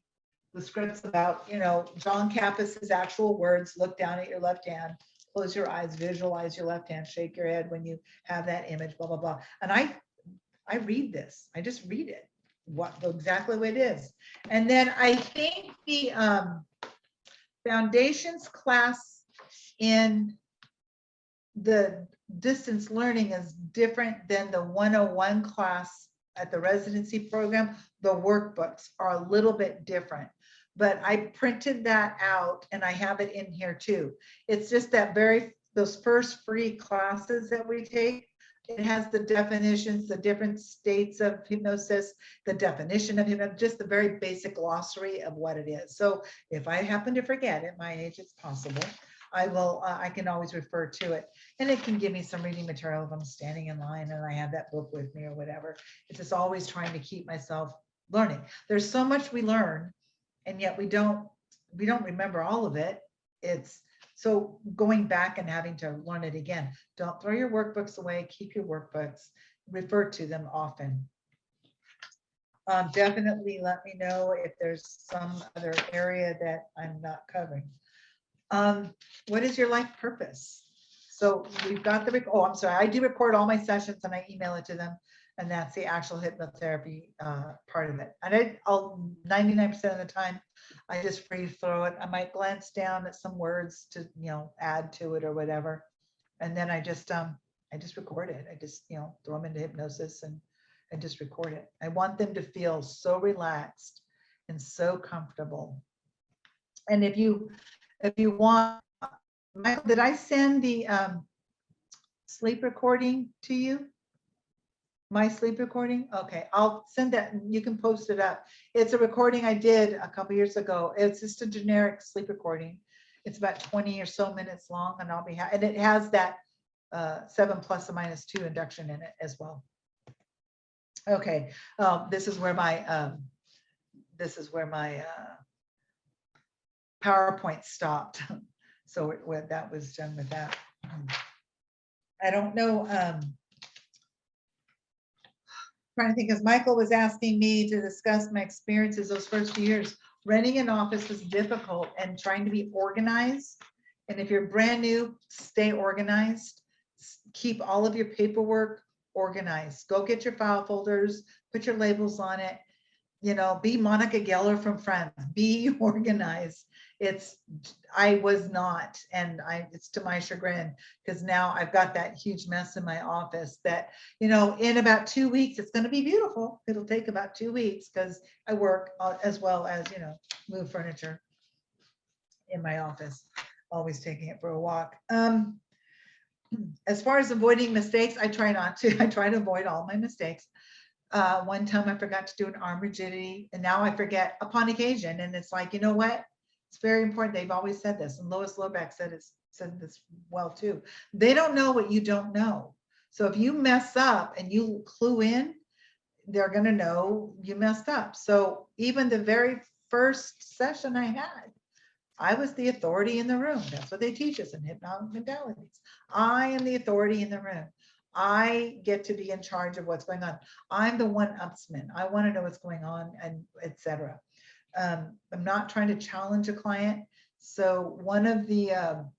[SPEAKER 1] The scripts about, you know, John Kappas' actual words. Look down at your left hand, close your eyes, visualize your left hand, shake your head when you have that image, blah, blah, blah. And I read this. I just read it, exactly what it is. And then I think the foundations class in the distance learning is different than the 101 class at the residency program. The workbooks are a little bit different, but I printed that out and I have it in here too. It's just that those first free classes that we take, it has the definitions, the different states of hypnosis, the definition of hypnosis, just the very basic glossary of what it is. So if I happen to forget at my age, it's possible, I can always refer to it, and it can give me some reading material if I'm standing in line and I have that book with me or whatever. It's just always trying to keep myself learning. There's so much we learn, and yet we don't remember all of it. It's so going back and having to learn it again. Don't throw your workbooks away. Keep your workbooks. Refer to them often. Definitely let me know if there's some other area that I'm not covering. What is your life purpose? So we've got I'm sorry, I do record all my sessions and I email it to them, and that's the actual hypnotherapy part of it. And I'll 99% of the time, I just free throw it. I might glance down at some words to, you know, add to it or whatever. And then I just record it. I just, you know, throw them into hypnosis and just record it. I want them to feel so relaxed and so comfortable. And if you want, Michael, did I send the sleep recording to you? My sleep recording? Okay, I'll send that and you can post it up. It's a recording I did a couple years ago. It's just a generic sleep recording. It's about 20 or so minutes long, and I'll be and it has that 7 ± 2 induction in it as well. Okay, this is where my PowerPoint stopped. So that was done with that. I don't know. Trying to think, as Michael was asking me to discuss my experiences those first few years, renting an office was difficult and trying to be organized. And if you're brand new, stay organized. Keep all of your paperwork organized. Go get your file folders, put your labels on it. You know, be Monica Geller from Friends. Be organized. I was not, and it's to my chagrin, because now I've got that huge mess in my office that, you know, in about 2 weeks, it's going to be beautiful. It'll take about 2 weeks because I work as well as, you know, move furniture in my office, always taking it for a walk. As far as avoiding mistakes, I try not to. I try to avoid all my mistakes. One time I forgot to do an arm rigidity, and now I forget upon occasion. And it's like, you know what? It's very important. They've always said this, and Lois Lobeck said this well too. They don't know what you don't know. So if you mess up and you clue in, they're going to know you messed up. So even the very first session I had, I was the authority in the room. That's what they teach us in hypnotic modalities. I am the authority in the room. I get to be in charge of what's going on. I'm the one-upsman. I want to know what's going on, and etc. I'm not trying to challenge a client. So one of the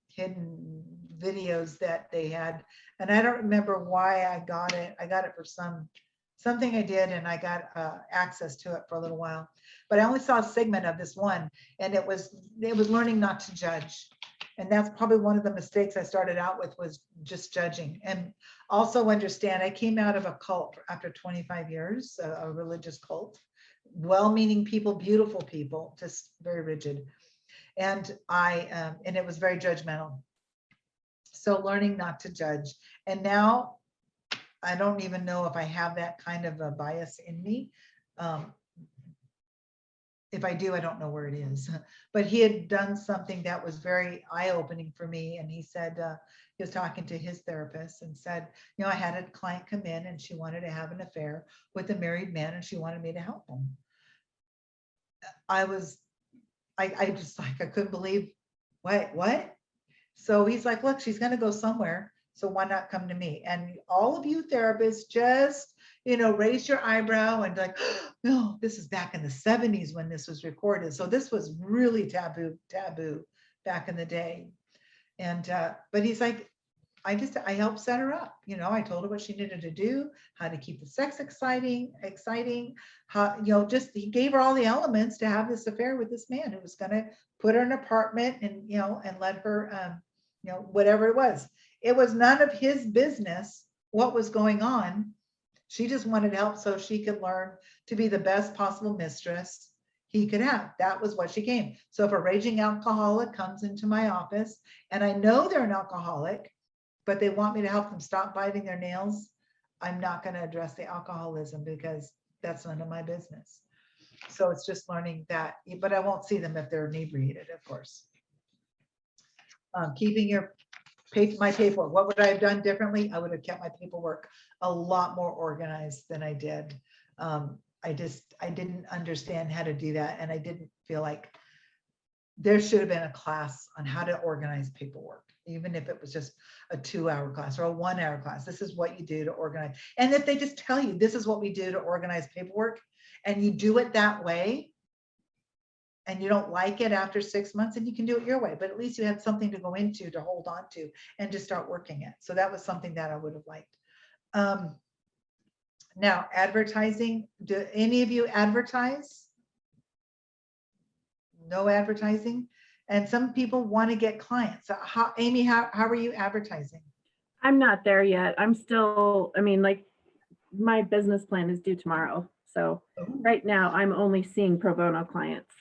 [SPEAKER 1] hidden videos that they had, and I don't remember why I got it. I got it for something I did, and I got access to it for a little while. But I only saw a segment of this one, and it was learning not to judge. And that's probably one of the mistakes I started out with, was just judging. And also understand, I came out of a cult after 25 years, a religious cult. Well-meaning people, beautiful people, just very rigid. And and it was very judgmental. So learning not to judge. And now I don't even know if I have that kind of a bias in me. If I do, I don't know where it is. But he had done something that was very eye-opening for me. And he said, he was talking to his therapist and said, you know, I had a client come in and she wanted to have an affair with a married man, and she wanted me to help him. I just like, I couldn't believe, what? So he's like, look, she's going to go somewhere. So why not come to me? And all of you therapists just, you know, raise your eyebrow and like, oh, no, this is back in the 70s when this was recorded. So this was really taboo back in the day. And, but he's like, I helped set her up. You know, I told her what she needed to do, how to keep the sex exciting, how, you know, just, he gave her all the elements to have this affair with this man who was going to put her in an apartment and, you know, and let her, you know, whatever it was. It was none of his business what was going on. She just wanted help so she could learn to be the best possible mistress he could have. That was what she came. So if a raging alcoholic comes into my office and I know they're an alcoholic, but they want me to help them stop biting their nails, I'm not going to address the alcoholism because that's none of my business. So it's just learning that, but I won't see them if they're inebriated, of course. Keeping my paperwork. What would I have done differently? I would have kept my paperwork a lot more organized than I did. I didn't understand how to do that. And I didn't feel like there should have been a class on how to organize paperwork, even if it was just a 2-hour class or a 1-hour class. This is what you do to organize. And if they just tell you, this is what we do to organize paperwork, and you do it that way, and you don't like it after 6 months, and you can do it your way, but at least you had something to go into, to hold on to, and to start working it. So that was something that I would have liked. Now, advertising. Do any of you advertise? No advertising? And some people want to get clients. So Amy, how are you advertising?
[SPEAKER 3] I'm not there yet. I'm still, I mean, like, my business plan is due tomorrow. So right now I'm only seeing pro bono clients.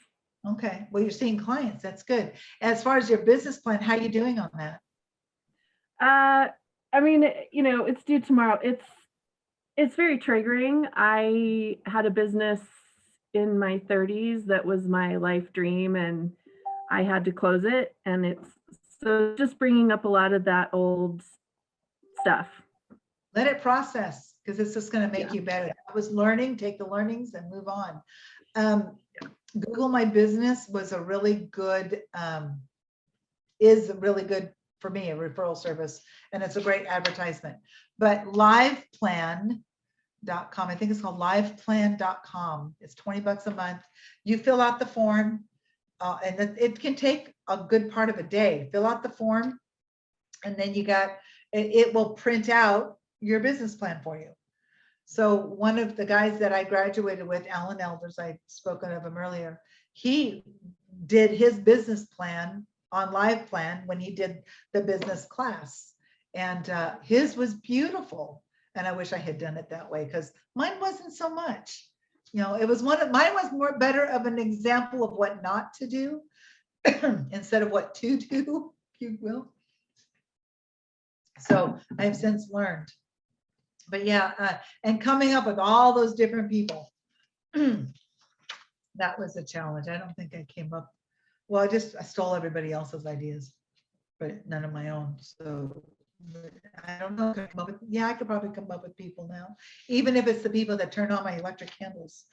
[SPEAKER 1] Okay, well, you're seeing clients. That's good. As far as your business plan, how are you doing on that?
[SPEAKER 3] I mean, it's due tomorrow. It's very triggering. I had a business in my 30s that was my life dream, and I had to close it. And it's so just bringing up a lot of that old stuff.
[SPEAKER 1] Let it process, because it's just going to make
[SPEAKER 3] Yeah.
[SPEAKER 1] you better. I was learning, take the learnings and move on. Google My Business was a really good, is really good for me, a referral service, and it's a great advertisement. But liveplan.com, I think it's called liveplan.com. It's $20 a month. You fill out the form, and it can take a good part of a day. Fill out the form, and then it will print out your business plan for you. So one of the guys that I graduated with, Alan Elders, I've spoken of him earlier, he did his business plan on Live Plan when he did the business class. And his was beautiful. And I wish I had done it that way, because mine wasn't so much. It was mine was more better of an example of what not to do instead of what to do, if you will. So I have since learned. But yeah, and coming up with all those different people, that was a challenge. I don't think I came up, well, I stole everybody else's ideas, but none of my own. So I don't know. I could probably come up with people now, even if it's the people that turn on my electric candles,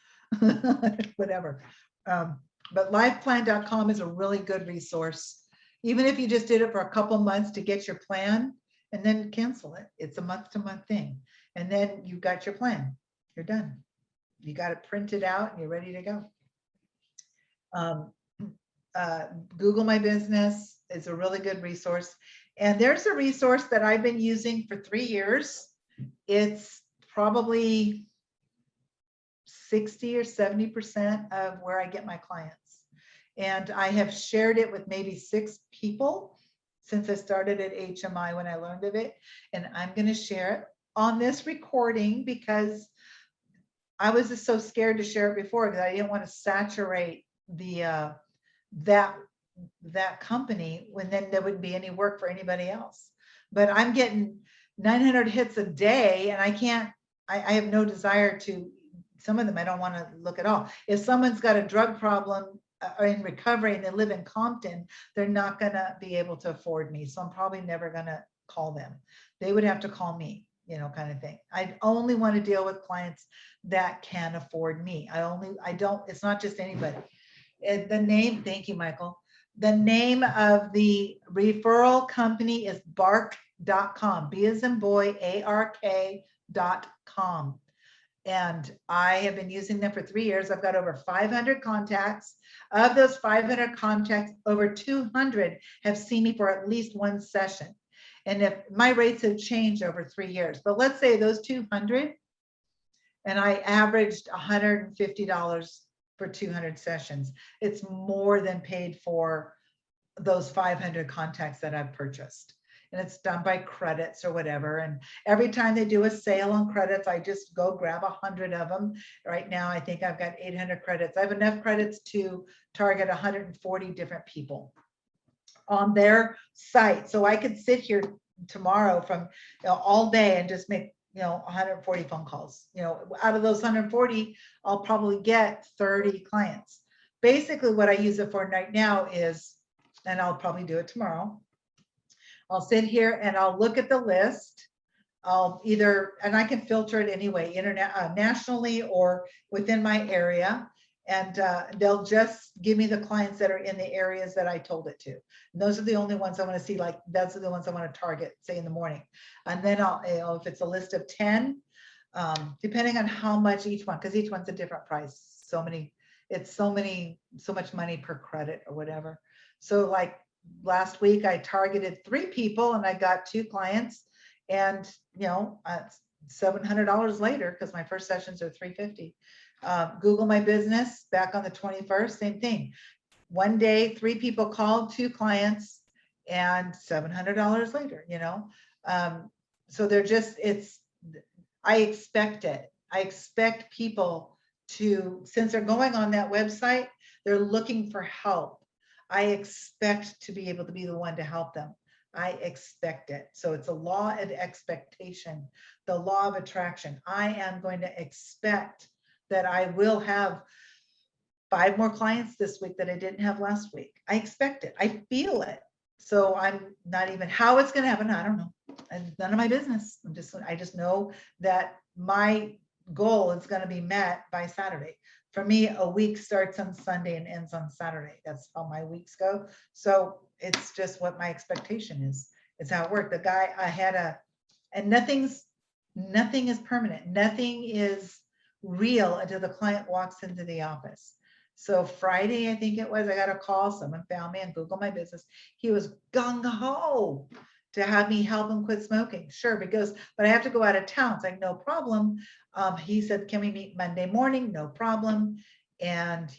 [SPEAKER 1] whatever. But liveplan.com is a really good resource. Even if you just did it for a couple months to get your plan and then cancel it. It's a month-to-month thing. And then you've got your plan. You're done. You got it printed out and you're ready to go. Google My Business is a really good resource. And there's a resource that I've been using for 3 years. It's probably 60 or 70% of where I get my clients. And I have shared it with maybe 6 people since I started at HMI when I learned of it. And I'm going to share it on this recording because I was just so scared to share it before, because I didn't want to saturate the that company when then there wouldn't be any work for anybody else. But I'm getting 900 hits a day, and I have no desire to, some of them I don't want to look at all. If someone's got a drug problem or in recovery and they live in Compton, they're not going to be able to afford me. So I'm probably never going to call them. They would have to call me, kind of thing. I only want to deal with clients that can afford me. It's not just anybody. The name, thank you, Michael. The name of the referral company is bark.com, B as in boy, ARK.com. And I have been using them for 3 years. I've got over 500 contacts. Of those 500 contacts, over 200 have seen me for at least one session. And if my rates have changed over 3 years, but let's say those 200, and I averaged $150 for 200 sessions. It's more than paid for those 500 contacts that I've purchased. And it's done by credits or whatever. And every time they do a sale on credits, I just go grab 100 of them. Right now, I think I've got 800 credits. I have enough credits to target 140 different people on their site. So I could sit here tomorrow from all day and just make 140 phone calls. Out of those 140, I'll probably get 30 clients. Basically, what I use it for right now is, and I'll probably do it tomorrow, I'll sit here and I'll look at the list. And I can filter it anyway, nationally or within my area. And they'll just give me the clients that are in the areas that I told it to. And those are the only ones I want to see, like those are the ones I want to target, say in the morning. And then if it's a list of 10, depending on how much each one, because each one's a different price. So much money per credit or whatever. So like last week I targeted 3 people and I got 2 clients, and $700 later, because my first sessions are $350. Google My Business back on the 21st, same thing. One day, 3 people called, 2 clients, and $700 later, so they're just, I expect it. I expect people since they're going on that website, they're looking for help. I expect to be able to be the one to help them. I expect it. So it's a law of expectation, the law of attraction. I am going to expect that I will have 5 more clients this week that I didn't have last week. I expect it. I feel it. So I'm not even, how it's going to happen, I don't know. And none of my business. I just know that my goal is going to be met by Saturday. For me, a week starts on Sunday and ends on Saturday. That's how my weeks go. So it's just what my expectation is. It's how it worked. The guy I had and nothing is permanent. Nothing is real until the client walks into the office. So Friday, I think it was, I got a call. Someone found me on Google My Business. He was gung ho to have me help him quit smoking. Sure, because, but I have to go out of town. It's like, no problem. He said, can we meet Monday morning? No problem. And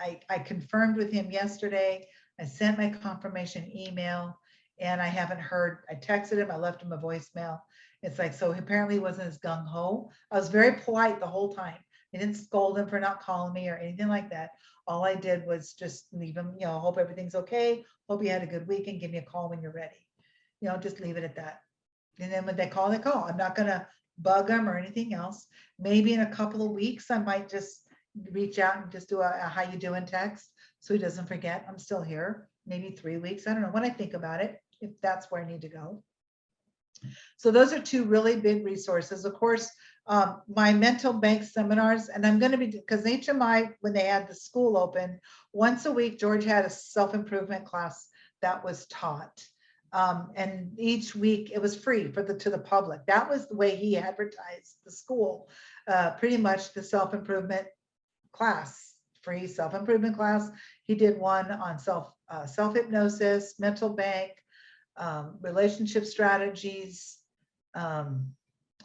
[SPEAKER 1] I confirmed with him yesterday. I sent my confirmation email and I haven't heard, I texted him, I left him a voicemail. It's like, so apparently he wasn't as gung ho. I was very polite the whole time. I didn't scold him for not calling me or anything like that. All I did was just leave him, hope everything's okay. Hope you had a good week and give me a call when you're ready. Just leave it at that. And then when they call, they call. I'm not going to bug them or anything else. Maybe in a couple of weeks, I might just reach out and just do a how you doing text so he doesn't forget I'm still here. Maybe 3 weeks. I don't know when I think about it, if that's where I need to go. So those are 2 really big resources. Of course, my mental bank seminars, and I'm going to be, because HMI, when they had the school open, once a week, George had a self-improvement class that was taught. And each week it was free to the public. That was the way he advertised the school, pretty much the self-improvement class, free self-improvement class. He did one on self-hypnosis, mental bank, relationship strategies.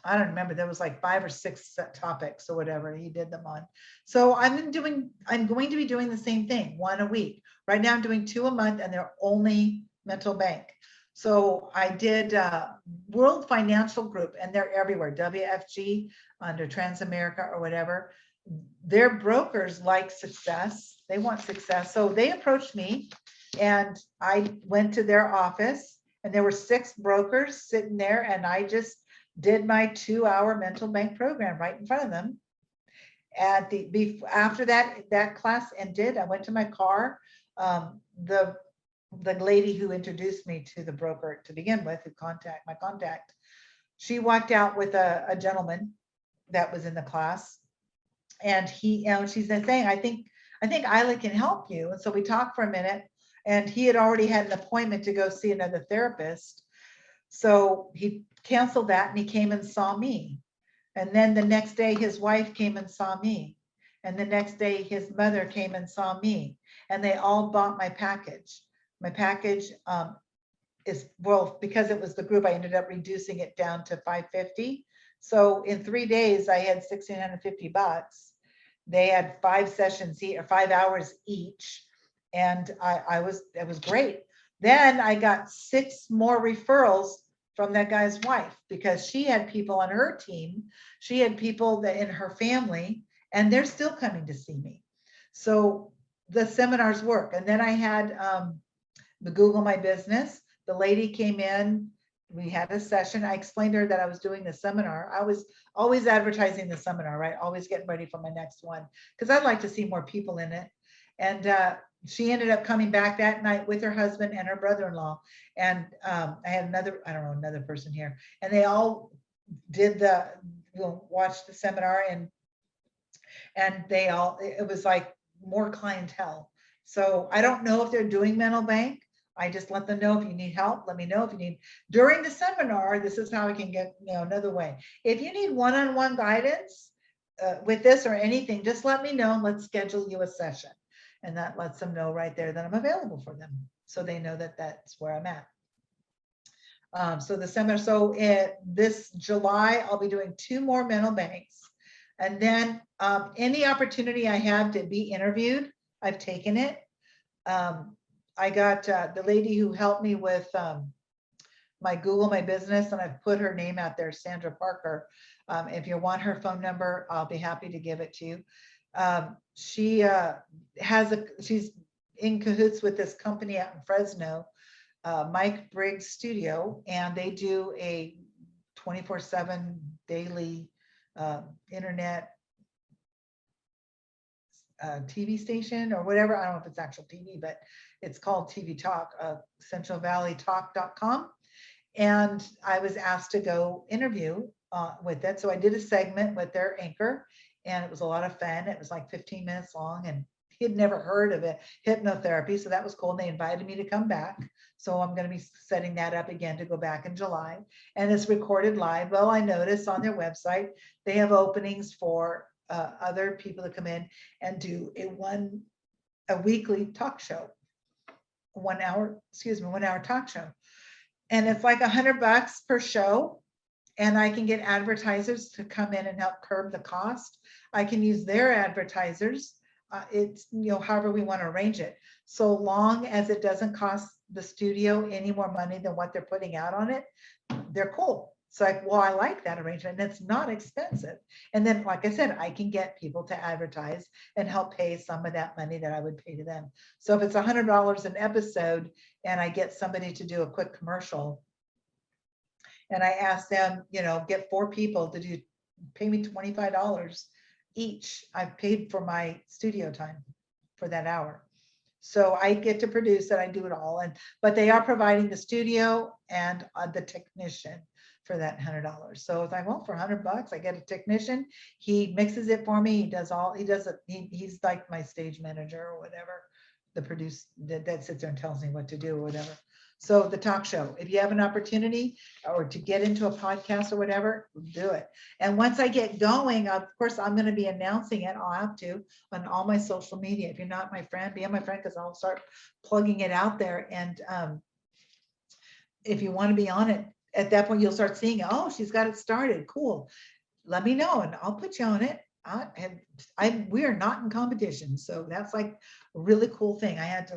[SPEAKER 1] I don't remember, there was like 5 or 6 topics or whatever he did them on. So I'm going to be doing the same thing, 1 a week. Right now I'm doing 2 a month and they're only mental bank. So I did World Financial Group, and they're everywhere, WFG under Transamerica or whatever. Their brokers like success. They want success. So they approached me and I went to their office and there were 6 brokers sitting there and I just did my 2-hour mental bank program right in front of them. After that class ended, I went to my car. The lady who introduced me to the broker to begin with, my contact, she walked out with a gentleman that was in the class, and she's saying, I think Ilah can help you. And so we talked for a minute, and he had already had an appointment to go see another therapist. So he canceled that and he came and saw me. And then the next day his wife came and saw me. And the next day his mother came and saw me. And they all bought my package. My package is, well, because it was the group, I ended up reducing it down to $550. So in 3 days, I had $1,650. They had 5 sessions or 5 hours each. And it was great. Then I got 6 more referrals from that guy's wife, because she had people on her team. She had people that in her family, and they're still coming to see me. So the seminars work. And then I had the Google My Business. The lady came in, we had a session. I explained to her that I was doing the seminar. I was always advertising the seminar, right? Always getting ready for my next one, because I'd like to see more people in it. And she ended up coming back that night with her husband and her brother-in-law. And I had another person here, and they all did watched the seminar, and it was like more clientele. So I don't know if they're doing mental bank. I just let them know, if you need help, let me know. If you need, during the seminar, this is how I can get, another way. If you need one-on-one guidance with this or anything, just let me know and let's schedule you a session. And that lets them know right there that I'm available for them, so they know that that's where I'm at. So the seminar, this July, I'll be doing 2 more mental banks. And then any opportunity I have to be interviewed, I've taken it. I got the lady who helped me with my Google My Business, and I've put her name out there, Sandra Parker. If you want her phone number, I'll be happy to give it to you. She she's in cahoots with this company out in Fresno, Mike Briggs Studio, and they do a 24/7 daily internet TV station or whatever. I don't know if it's actual TV, but it's called TV Talk, centralvalleytalk.com. And I was asked to go interview with it. So I did a segment with their anchor, and it was a lot of fun. It was like 15 minutes long, and he had never heard of it, hypnotherapy. So that was cool. And they invited me to come back. So I'm going to be setting that up again to go back in July. And it's recorded live. Well, I noticed on their website, they have openings for other people to come in and do a weekly talk show, 1 hour talk show. And it's like $100 per show. And I can get advertisers to come in and help curb the cost. I can use their advertisers. It's, however we want to arrange it. So long as it doesn't cost the studio any more money than what they're putting out on it, they're cool. It's like, well, I like that arrangement, and it's not expensive. And then, like I said, I can get people to advertise and help pay some of that money that I would pay to them. So if it's $100 an episode and I get somebody to do a quick commercial, and I ask them, get 4 people to pay me $25 each. I've paid for my studio time for that hour. So I get to produce it. I do it all. But they are providing the studio and the technician for that $100. So it's like, well, for $100, I get a technician. He mixes it for me. He does it. He's like my stage manager or whatever, the produce that sits there and tells me what to do or whatever. So the talk show, if you have an opportunity or to get into a podcast or whatever, do it. And once I get going, of course, I'm going to be announcing it. I'll have to on all my social media. If you're not my friend, be my friend, because I'll start plugging it out there. And if you want to be on it, at that point, you'll start seeing, oh, she's got it started. Cool. Let me know and I'll put you on it. We are not in competition. So that's like a really cool thing. I had to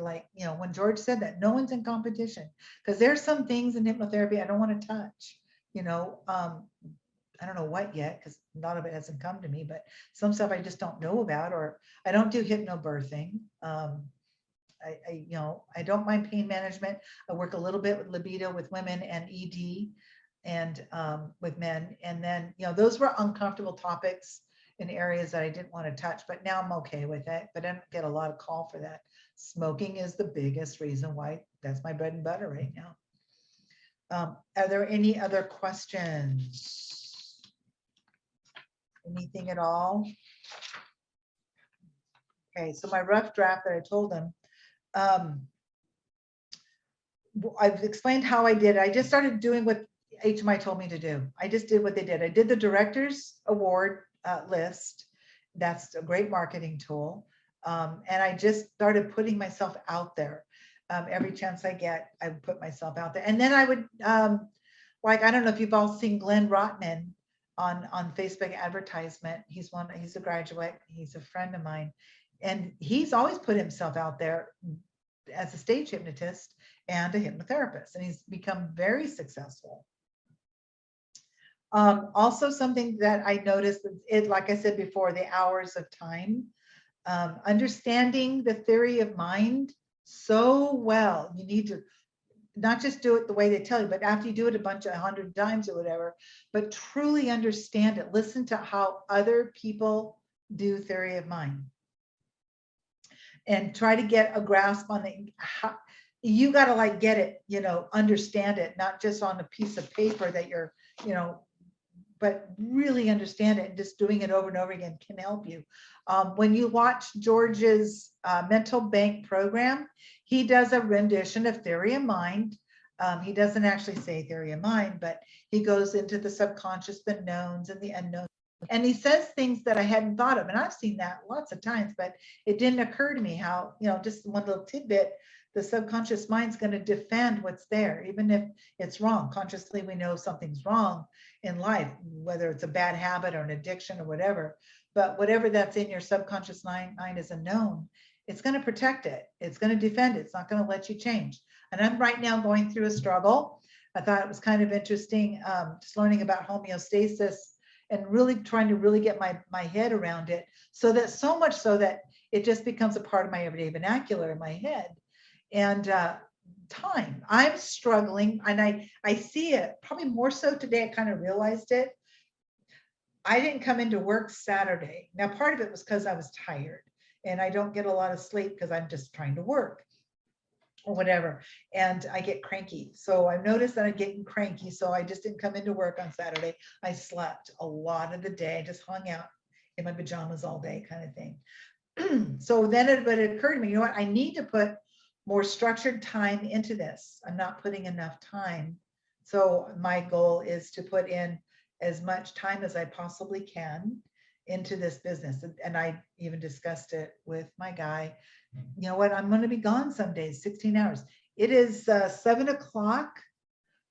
[SPEAKER 1] when George said that, no one's in competition, because there's some things in hypnotherapy I don't want to touch, I don't know what yet, because a lot of it hasn't come to me, but some stuff I just don't know about, or I don't do hypnobirthing. I don't mind pain management. I work a little bit with libido with women and ED and with men. And then, those were uncomfortable topics in areas that I didn't want to touch, but now I'm okay with it, but I don't get a lot of call for that. Smoking is the biggest reason why. That's my bread and butter right now. Are there any other questions? Anything at all? Okay, so my rough draft that I told them, I've explained how I did it. I just started doing what HMI told me to do. I just did what they did. I did the director's award list. That's a great marketing tool. And I just started putting myself out there. Every chance I get, I would put myself out there. And then I would, I don't know if you've all seen Glenn Rotman on Facebook advertisement. He's a graduate. He's a friend of mine. And he's always put himself out there as a stage hypnotist and a hypnotherapist. And he's become very successful. Also, something that I noticed, like I said before, the hours of time, understanding the theory of mind so well. You need to not just do it the way they tell you, but after you do it 100 times or whatever, but truly understand it. Listen to how other people do theory of mind and try to get a grasp on how you got to get it, understand it, not just on a piece of paper that you're, but really understand it, and just doing it over and over again can help you. When you watch George's mental bank program, he does a rendition of theory of mind. He doesn't actually say theory of mind, but he goes into the subconscious, the knowns and the unknowns. And he says things that I hadn't thought of. And I've seen that lots of times, but it didn't occur to me how, just one little tidbit, the subconscious mind's going to defend what's there, even if it's wrong. Consciously, we know something's wrong in life, whether it's a bad habit or an addiction or whatever. But whatever that's in your subconscious mind is a known. It's going to protect it. It's going to defend it. It's not going to let you change. And I'm right now going through a struggle. I thought it was kind of interesting, just learning about homeostasis and really trying to really get my head around it, so much so that it just becomes a part of my everyday vernacular in my head. And time, I'm struggling, and I see it probably more so today. I kind of realized it. I didn't come into work Saturday. Now, part of it was because I was tired and I don't get a lot of sleep because I'm just trying to work or whatever. And I get cranky. So I've noticed that I'm getting cranky. So I just didn't come into work on Saturday. I slept a lot of the day. I just hung out in my pajamas all day kind of thing. So then it occurred to me, you know what? I need to put more structured time into this. I'm not putting enough time. So my goal is to put in as much time as I possibly can into this business. And I even discussed it with my guy. You know what? I'm going to be gone some days, 16 hours. It is 7 o'clock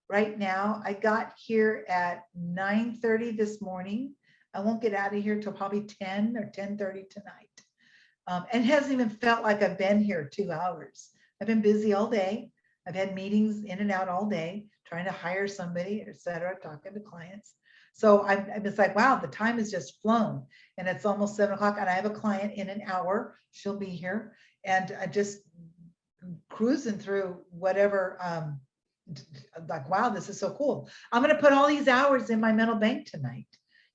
[SPEAKER 1] right now. I got here at 9:30 this morning. I won't get out of here till probably 10 or 10:30 tonight. And it hasn't even felt like I've been here 2 hours. I've been busy all day. I've had meetings in and out all day, trying to hire somebody, et cetera, talking to clients. So I'm just like, wow, the time has just flown, and it's almost 7 o'clock, and I have a client in an hour. She'll be here, and I just cruising through whatever. Like, wow, this is so cool. I'm going to put all these hours in my mental bank tonight,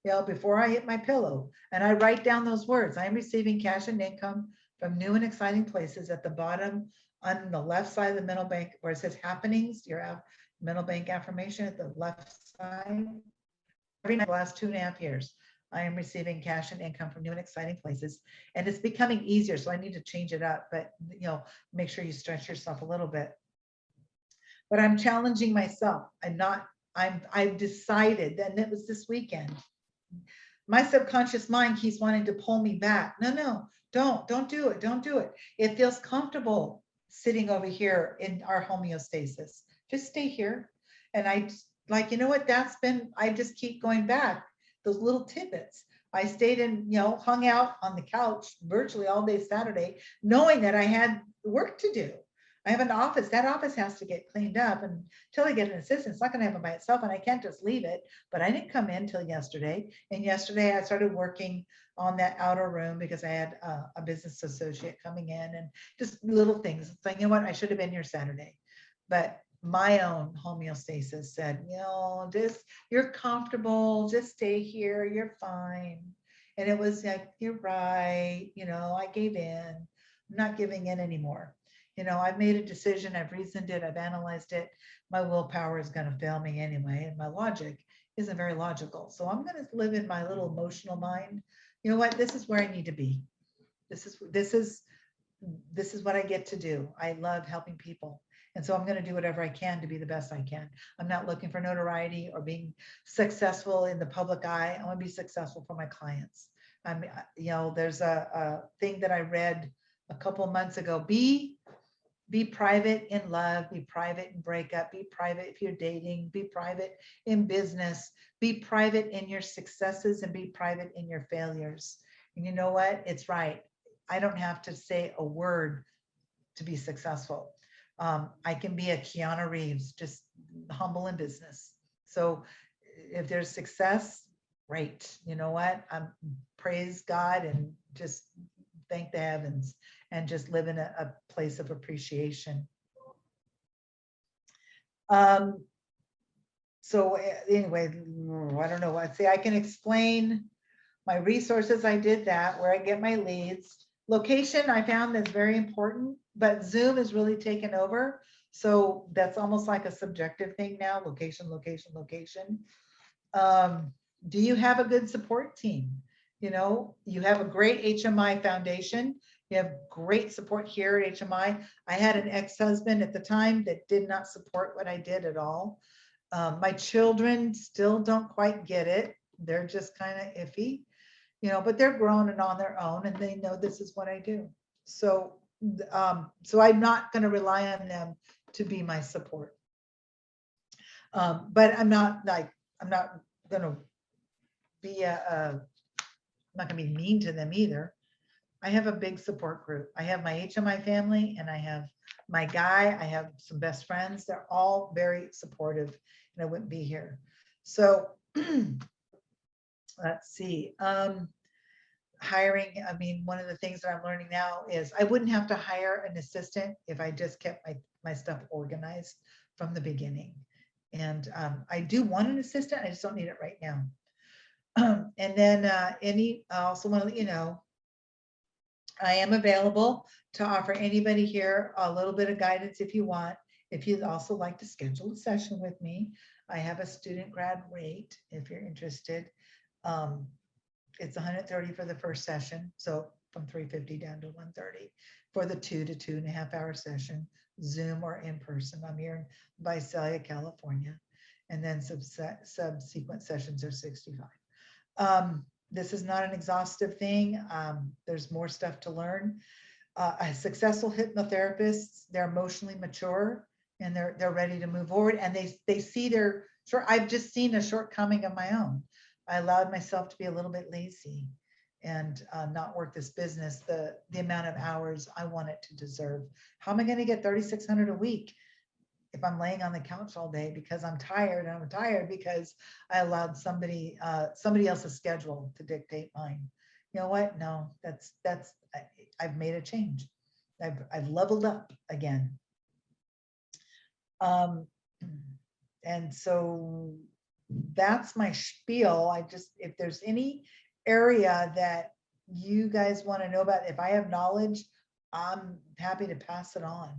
[SPEAKER 1] you know, before I hit my pillow, and I write down those words. I am receiving cash and income from new and exciting places. At the bottom on the left side of the mental bank where it says happenings, your mental bank affirmation at the left side. Every night, the last 2.5 years, I am receiving cash and income from new and exciting places, and it's becoming easier. So I need to change it up, but you know, make sure you stretch yourself a little bit. But I'm challenging myself. I've decided, and it was this weekend. My subconscious mind keeps wanting to pull me back. No, don't do it. Don't do it. It feels comfortable sitting over here in our homeostasis. Just stay here. And I like, you know what, I just keep going back, those little tidbits. I stayed and, you know, hung out on the couch virtually all day Saturday, knowing that I had work to do. I have an office. That office has to get cleaned up, and until I get an assistant, it's not going to happen by itself, and I can't just leave it. But I didn't come in till yesterday. And yesterday I started working on that outer room because I had a business associate coming in, and just little things. It's like, you know what, I should have been here Saturday. But my own homeostasis said, you know, you're comfortable, just stay here, you're fine. And it was like, you're right, you know, I gave in. I'm not giving in anymore. You know, I've made a decision, I've reasoned it, I've analyzed it. My willpower is going to fail me anyway, and my logic isn't very logical. So I'm going to live in my little emotional mind. You know what? This is where I need to be. This is what I get to do. I love helping people. And so I'm going to do whatever I can to be the best I can. I'm not looking for notoriety or being successful in the public eye. I want to be successful for my clients. You know, there's a thing that I read a couple of months ago. Be private in love, be private in breakup, be private if you're dating, be private in business, be private in your successes, and be private in your failures. And you know what? It's right. I don't have to say a word to be successful. I can be a Keanu Reeves, just humble in business. So if there's success, great. You know what? Praise God and just thank the heavens and just live in a place of appreciation. So anyway, I don't know. I'd say I can explain my resources. I did that, where I get my leads. Location, I found that's very important, but Zoom is really taken over. So that's almost like a subjective thing now, location. Do you have a good support team? You know, you have a great HMI foundation. You have great support here at HMI. I had an ex-husband at the time that did not support what I did at all. My children still don't quite get it. They're just kind of iffy. You know, but they're grown and on their own, and they know this is what I do. So, so I'm not going to rely on them to be my support. But I'm not going to be I'm not going to be mean to them either. I have a big support group. I have my HMI family, and I have my guy. I have some best friends. They're all very supportive, and I wouldn't be here. So let's see. Hiring, I mean, one of the things that I'm learning now is I wouldn't have to hire an assistant if I just kept my stuff organized from the beginning. And I do want an assistant, I just don't need it right now. And then I also want to let you know, I am available to offer anybody here a little bit of guidance if you want. If you'd also like to schedule a session with me, I have a student grad rate if you're interested. It's 130 for the first session, so from 350 down to 130 for the 2 to 2.5 hour session, Zoom or in person. I'm here in Visalia, California, and then subsequent sessions are 65. This is not an exhaustive thing. There's more stuff to learn. A successful hypnotherapists, they're emotionally mature and they're ready to move forward, and they see their I've just seen a shortcoming of my own. I allowed myself to be a little bit lazy and not work this business the amount of hours I want it to deserve. How am I going to get 3,600 a week if I'm laying on the couch all day because I'm tired, and I'm tired because I allowed somebody else's schedule to dictate mine? You know what? No, I've made a change. I've leveled up again. And so that's my spiel. If there's any area that you guys want to know about, if I have knowledge, I'm happy to pass it on.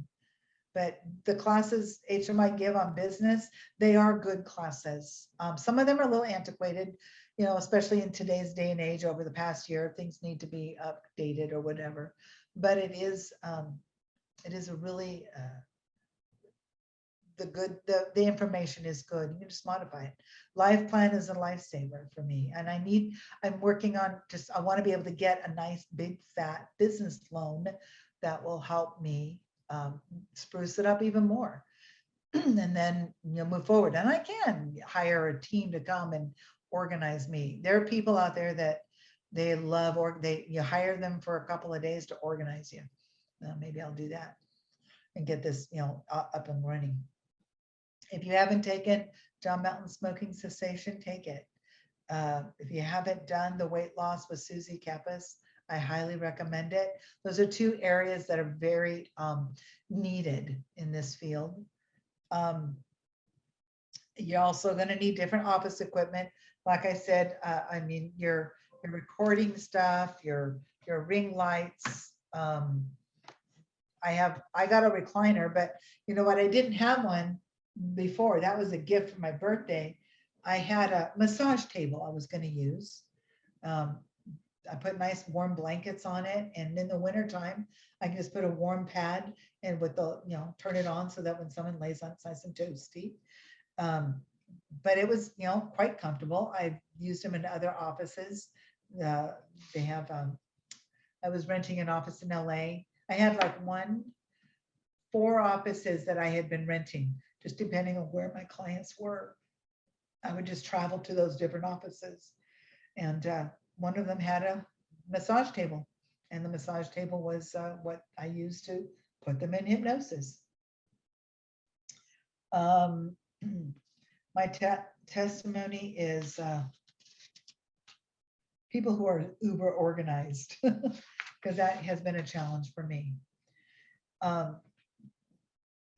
[SPEAKER 1] But the classes HMI give on business, they are good classes. Some of them are a little antiquated, especially in today's day and age. Over the past year, things need to be updated or whatever. But it is a really the information is good. You can just modify it. Life Plan is a lifesaver for me. And I'm working on I want to be able to get a nice big fat business loan that will help me spruce it up even more. And then move forward. And I can hire a team to come and organize me. There are people out there that they love, or you hire them for a couple of days to organize you. Maybe I'll do that and get this up and running. If you haven't taken John Mountain Smoking Cessation, take it. If you haven't done the weight loss with Susie Kappas, I highly recommend it. Those are two areas that are very needed in this field. You're also going to need different office equipment. Like I said, I mean, your recording stuff, your ring lights. I got a recliner, but you know what? I didn't have one before. That was a gift for my birthday. I had a massage table I was going to use. I put nice warm blankets on it, and in the wintertime, I can just put a warm pad and with the, turn it on so that when someone lays on, it's nice and toasty. But it was, quite comfortable. I've used them in other offices. They have, I was renting an office in LA. I had like 4 offices that I had been renting, just depending on where my clients were. I would just travel to those different offices. And one of them had a massage table, and the massage table was what I used to put them in hypnosis. My testimony is people who are uber organized, because that has been a challenge for me.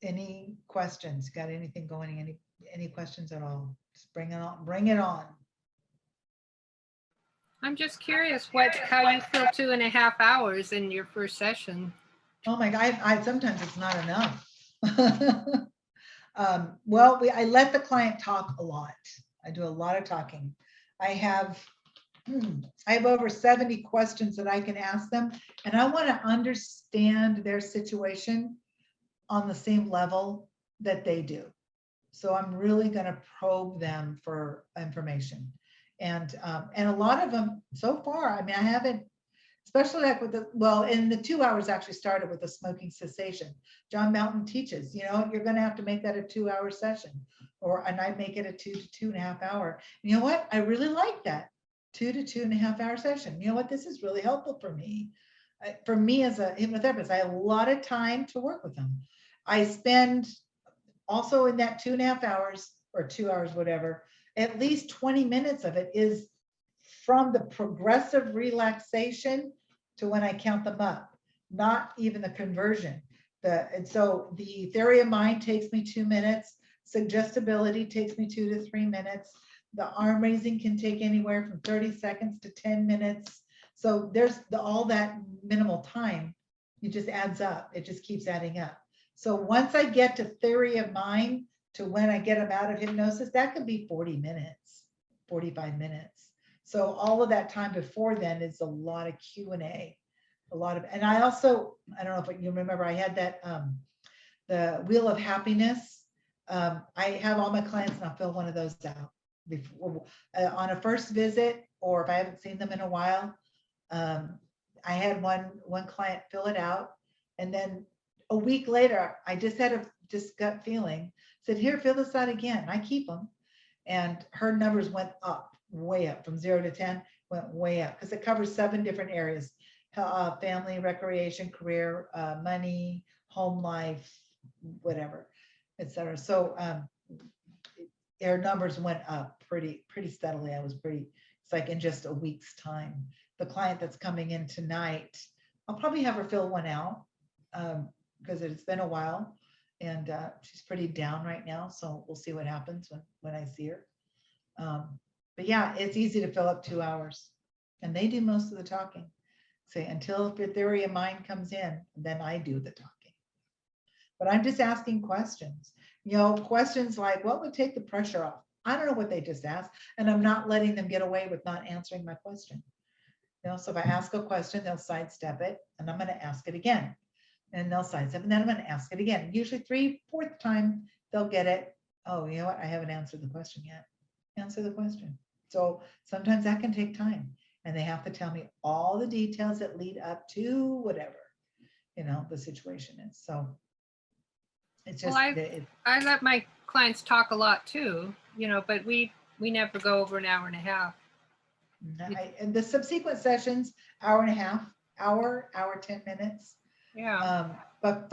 [SPEAKER 1] Any questions? Got anything going? Any questions at all? Just bring it on. Bring it on.
[SPEAKER 4] I'm just curious how you fill 2.5 hours in your first session.
[SPEAKER 1] Oh my God, I sometimes it's not enough. Well, I let the client talk a lot. I do a lot of talking. I have over 70 questions that I can ask them, and I want to understand their situation on the same level that they do. So I'm really going to probe them for information. And a lot of them so far, I mean, I haven't, especially like with in the 2 hours actually started with the smoking cessation. John Mountain teaches, you're going to have to make that a 2-hour session, and I make it a 2 to 2.5 hour. You know what? I really like that 2 to 2.5 hour session. You know what? This is really helpful for me. For me as a hypnotherapist, I have a lot of time to work with them. I spend also in that 2.5 hours or 2 hours, whatever, at least 20 minutes of it is from the progressive relaxation to when I count them up, not even the conversion. And so the theory of mind takes me 2 minutes. Suggestibility takes me 2 to 3 minutes. The arm raising can take anywhere from 30 seconds to 10 minutes. So there's all that minimal time. It just adds up. It just keeps adding up. So once I get to theory of mind to when I get them out of hypnosis, that could be 40 minutes, 45 minutes. So all of that time before then is a lot of Q&A, and I also, I don't know if you remember, I had that, the Wheel of Happiness. I have all my clients and I'll fill one of those out before, on a first visit, or if I haven't seen them in a while. I had one client fill it out, and then a week later, I just had a gut feeling, said, here, fill this out again. I keep them. And her numbers went up, way up, from 0 to 10, went way up, because it covers 7 different areas: family, recreation, career, money, home life, whatever, etc. So her numbers went up pretty steadily. It's like in just a week's time. The client that's coming in tonight, I'll probably have her fill one out, because it's been a while, and she's pretty down right now. So we'll see what happens when I see her. But yeah, it's easy to fill up 2 hours, and they do most of the talking. Say, until the theory of mind comes in, then I do the talking. But I'm just asking questions, questions like, what would take the pressure off? I don't know what they just asked, and I'm not letting them get away with not answering my question. So if I ask a question, they'll sidestep it, and I'm going to ask it again, and they'll sidestep, and then I'm going to ask it again. Usually 3/4 time, they'll get it. Oh, you know what? I haven't answered the question yet. Answer the question. So sometimes that can take time, and they have to tell me all the details that lead up to whatever, the situation is. So it's just,
[SPEAKER 4] Well, I let my clients talk a lot too, but we never go over an hour and a half.
[SPEAKER 1] and the subsequent sessions, hour and a half, hour 10 minutes.
[SPEAKER 4] Yeah.
[SPEAKER 1] But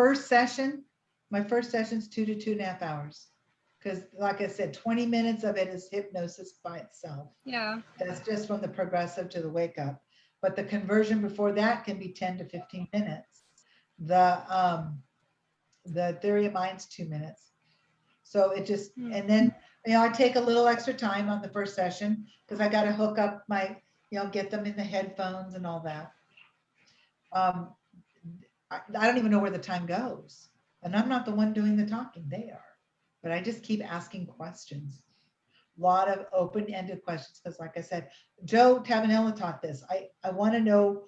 [SPEAKER 1] my first session's 2 to 2.5 hours. Because like I said, 20 minutes of it is hypnosis by itself.
[SPEAKER 4] Yeah.
[SPEAKER 1] That's just from the progressive to the wake up. But the conversion before that can be 10 to 15 minutes. The theory of mind's 2 minutes. So it just, and then, I take a little extra time on the first session because I got to hook up my, get them in the headphones and all that. I don't even know where the time goes. And I'm not the one doing the talking, they are. But I just keep asking questions. A lot of open-ended questions, because like I said, Joe Tavanella taught this. I want to know,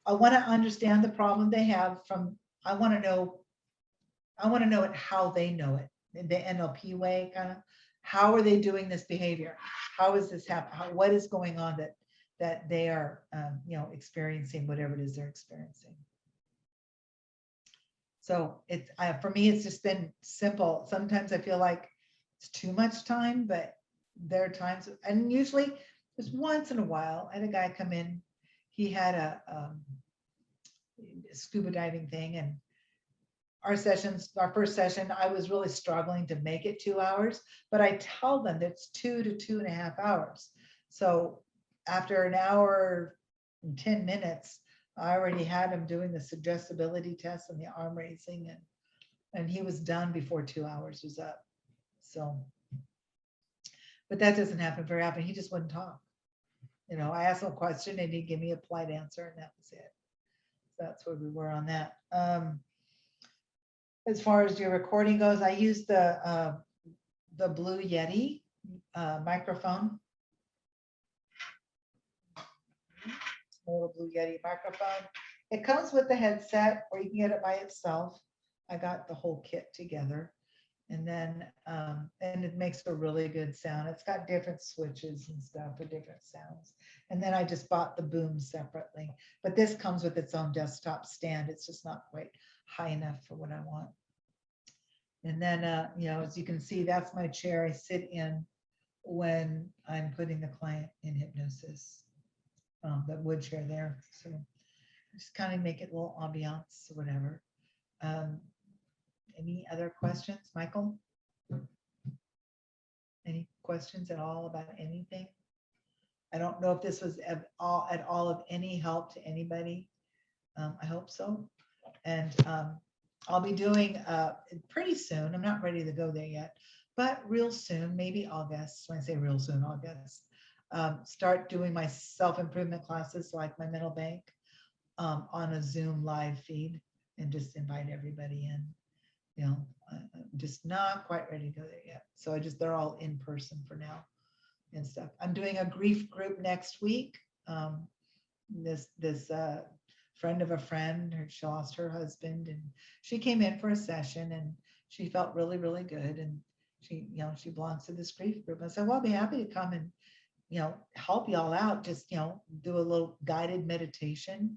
[SPEAKER 1] I want to understand the problem they have I want to know it how they know it, in the NLP way, kind of. How are they doing this behavior? How is this happening? What is going on that they are, experiencing whatever it is they're experiencing? So it's, for me, it's just been simple. Sometimes I feel like it's too much time, but there are times, and usually just once in a while, I had a guy come in, he had a scuba diving thing, and our first session, I was really struggling to make it 2 hours, but I tell them that's 2 to 2.5 hours. So after an hour and 10 minutes, I already had him doing the suggestibility test and the arm raising, and he was done before 2 hours was up. So, but that doesn't happen very often. He just wouldn't talk. I asked him a question and he'd give me a polite answer, and that was it. So that's where we were on that. As far as your recording goes, I use the Blue Yeti microphone. Little Blue Yeti microphone. It comes with the headset, or you can get it by itself. I got the whole kit together, and then and it makes a really good sound. It's got different switches and stuff for different sounds. And then I just bought the boom separately, but this comes with its own desktop stand. It's just not quite high enough for what I want. And then as you can see, that's my chair I sit in when I'm putting the client in hypnosis. That wood chair there. So just kind of make it a little ambiance or whatever. Any other questions, Michael? Any questions at all about anything? I don't know if this was at all of any help to anybody. I hope so. And I'll be doing pretty soon. I'm not ready to go there yet, but real soon, maybe August. When I say real soon, August, start doing my self-improvement classes like my mental bank on a Zoom live feed and just invite everybody in. You know, I'm just not quite ready to go there yet. So they're all in person for now and stuff. I'm doing a grief group next week. This friend of a friend, she lost her husband, and she came in for a session and she felt really, really good. And she belongs to this grief group. I said, well, I'll be happy to come and, help y'all out. Just, do a little guided meditation.